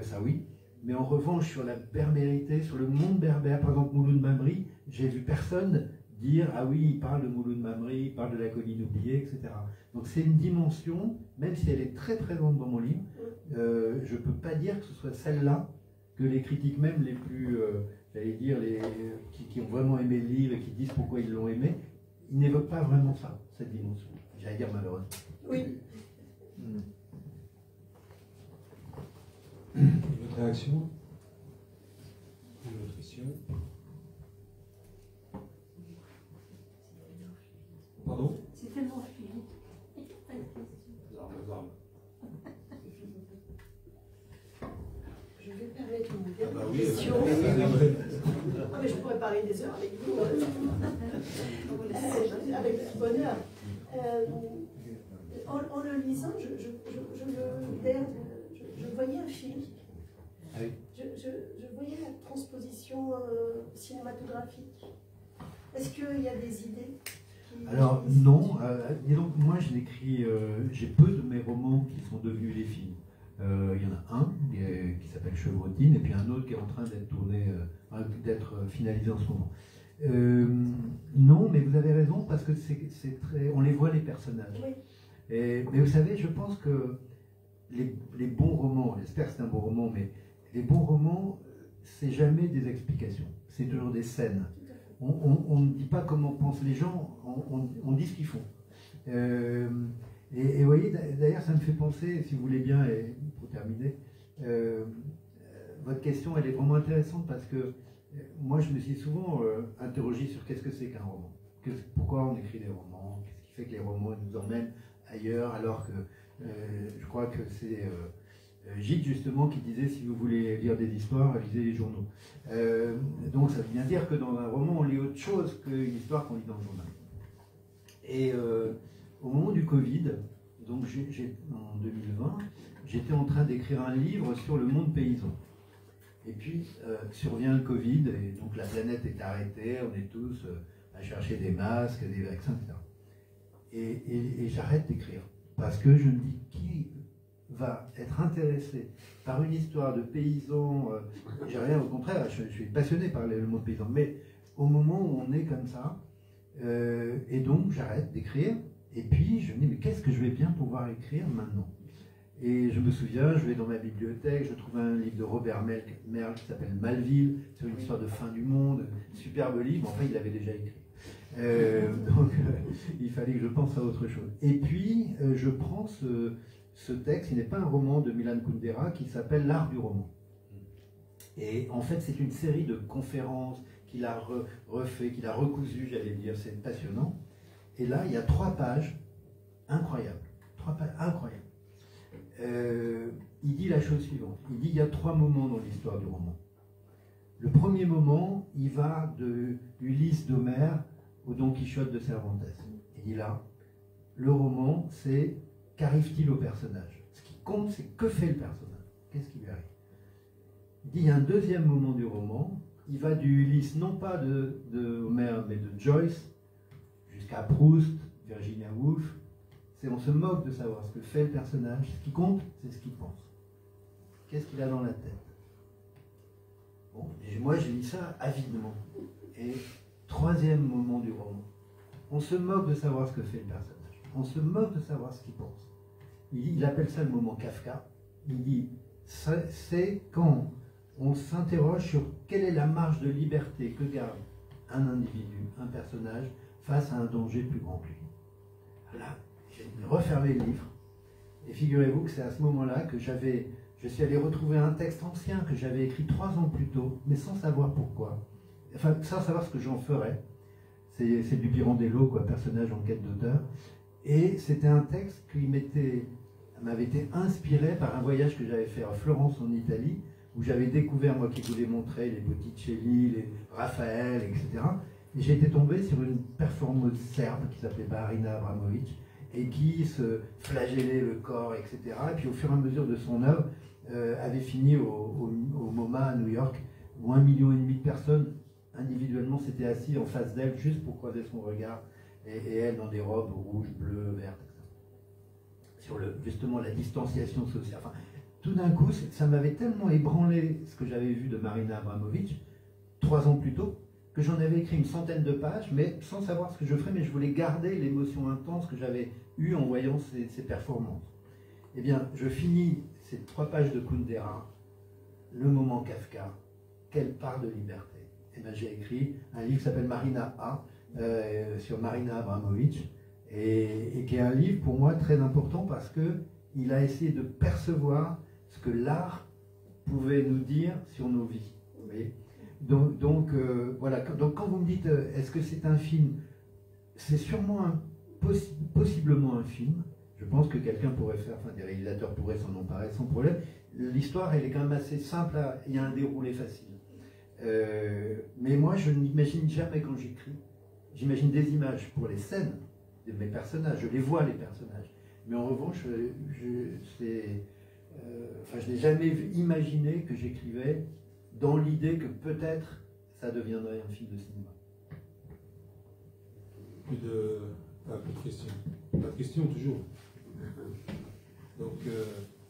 ça oui, mais en revanche sur la berbérité, sur le monde berbère, par exemple Mouloud Mamri, j'ai vu personne dire « Ah oui, il parle de Mouloud Mamri, il parle de la colline oubliée, etc. » Donc c'est une dimension, même si elle est très présente dans mon livre, je ne peux pas dire que ce soit celle-là que les critiques même les plus, j'allais dire, qui ont vraiment aimé le livre et qui disent pourquoi ils l'ont aimé, ils n'évoquent pas vraiment ça, cette dimension. J'allais dire malheureusement. Oui. Votre réaction? Votre question? Pardon? C'est tellement fini. Je vais permettre une Ah bah question. Oui, Ah, mais je pourrais parler des heures avec vous. Avec bonheur. En le lisant, je voyais un film. Ah oui. Je voyais la transposition cinématographique. Est-ce qu'il y a des idées Alors non, disons que moi je n'écris, j'ai peu de mes romans qui sont devenus des films. Il y en a un qui s'appelle Chevrotine et puis un autre qui est en train d'être tourné, d'être finalisé en ce moment. Non, mais vous avez raison parce que c'est très, on les voit les personnages. Oui. Mais vous savez, je pense que les bons romans, j'espère que c'est un bon roman, mais les bons romans, c'est jamais des explications, c'est toujours des scènes. On ne dit pas comment pensent les gens, on dit ce qu'ils font. Et vous voyez, d'ailleurs, ça me fait penser, si vous voulez bien, et pour terminer, votre question, elle est vraiment intéressante parce que moi, je me suis souvent interrogé sur qu'est-ce que c'est qu'un roman. Pourquoi on écrit des romans? Qu'est-ce qui fait que les romans nous emmènent ailleurs, alors que je crois que c'est Gide justement qui disait si vous voulez lire des histoires, lisez les journaux. Donc ça veut bien dire que dans un roman, on lit autre chose qu'une histoire qu'on lit dans le journal. Et au moment du Covid, donc en 2020, j'étais en train d'écrire un livre sur le monde paysan. Et puis survient le Covid, et donc la planète est arrêtée, on est tous à chercher des masques, des vaccins, etc. Et j'arrête d'écrire, parce que je me dis, qui va être intéressé par une histoire de paysans, j'ai rien au contraire, je suis passionné par le monde paysan, mais au moment où on est comme ça, et donc j'arrête d'écrire, et puis je me dis, mais qu'est-ce que je vais bien pouvoir écrire maintenant? Et je me souviens, je vais dans ma bibliothèque, je trouve un livre de Robert Merle qui s'appelle Malville, sur une histoire de fin du monde, superbe livre, enfin il l'avait déjà écrit. Donc il fallait que je pense à autre chose. Et puis je prends ce texte, il n'est pas un roman de Milan Kundera, qui s'appelle L'art du roman. Et en fait c'est une série de conférences qu'il a refait, qu'il a recousu, j'allais dire, c'est passionnant. Et là il y a 3 pages incroyables, 3 pages incroyables. Il dit la chose suivante, il dit il y a 3 moments dans l'histoire du roman. Le premier moment, il va de Ulysse d'Homère au Don Quichotte de Cervantes. Il dit là, le roman, c'est qu'arrive-t-il au personnage? Ce qui compte, c'est que fait le personnage? Qu'est-ce qui lui arrive? Il dit il y a un deuxième moment du roman, il va du Ulysse, non pas de Homère, mais de Joyce, jusqu'à Proust, Virginia Woolf. On se moque de savoir ce que fait le personnage. Ce qui compte, c'est ce qu'il pense. Qu'est-ce qu'il a dans la tête? Bon, et moi, j'ai lu ça avidement. Et 3e moment du roman, on se moque de savoir ce que fait le personnage. On se moque de savoir ce qu'il pense. Il appelle ça le moment Kafka. Il dit, c'est quand on s'interroge sur quelle est la marge de liberté que garde un individu, un personnage, face à un danger plus grand que lui. Voilà. J'ai refermé le livre, et figurez-vous que c'est à ce moment-là que je suis allé retrouver un texte ancien que j'avais écrit 3 ans plus tôt, mais sans savoir pourquoi, enfin sans savoir ce que j'en ferais. C'est du Pirandello, quoi, personnage en quête d'auteur, et c'était un texte qui m'avait été inspiré par un voyage que j'avais fait à Florence en Italie, où j'avais découvert, moi qui voulais montrer les Botticelli, les Raphaël, etc. Et j'ai été tombé sur une performeuse serbe qui s'appelait Marina Abramovic, et qui se flagellait le corps, etc. Et puis au fur et à mesure de son œuvre, avait fini au MoMA à New York, où 1,5 million de personnes individuellement s'étaient assis en face d'elle juste pour croiser son regard, et elle dans des robes rouges, bleues, vertes, etc. Sur justement la distanciation sociale. Enfin, tout d'un coup, ça m'avait tellement ébranlé ce que j'avais vu de Marina Abramovic 3 ans plus tôt, que j'en avais écrit une centaine de pages, mais sans savoir ce que je ferais, mais je voulais garder l'émotion intense que j'avais eue en voyant ces performances. Eh bien, je finis ces 3 pages de Kundera, le moment Kafka, quelle part de liberté. Et bien, j'ai écrit un livre qui s'appelle Marina A, sur Marina Abramovic, et qui est un livre pour moi très important parce qu'il a essayé de percevoir ce que l'art pouvait nous dire sur nos vies. Vous voyez ? Donc voilà, donc quand vous me dites est-ce que c'est un film, c'est sûrement possiblement un film. Je pense que quelqu'un pourrait faire, enfin des réalisateurs pourraient s'en emparer sans problème. L'histoire elle est quand même assez simple, il y a un déroulé facile. Mais moi je n'imagine jamais quand j'écris, j'imagine des images pour les scènes de mes personnages, je les vois les personnages. Mais en revanche, je n'ai jamais imaginé que j'écrivais dans l'idée que peut-être ça deviendrait un film de cinéma. Plus de questions. Pas de questions toujours. Donc,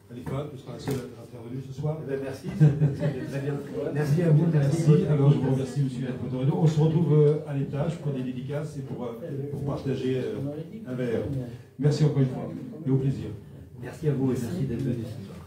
Khalifa, tu seras la seule intervenue ce soir. Eh bien, merci, c'était très bien. Merci à vous. Merci. Alors, je vous remercie, monsieur Potorino. On se retrouve à l'étage pour des dédicaces et pour partager un verre. Merci encore une fois et au plaisir. Merci à vous et merci d'être venu ce soir.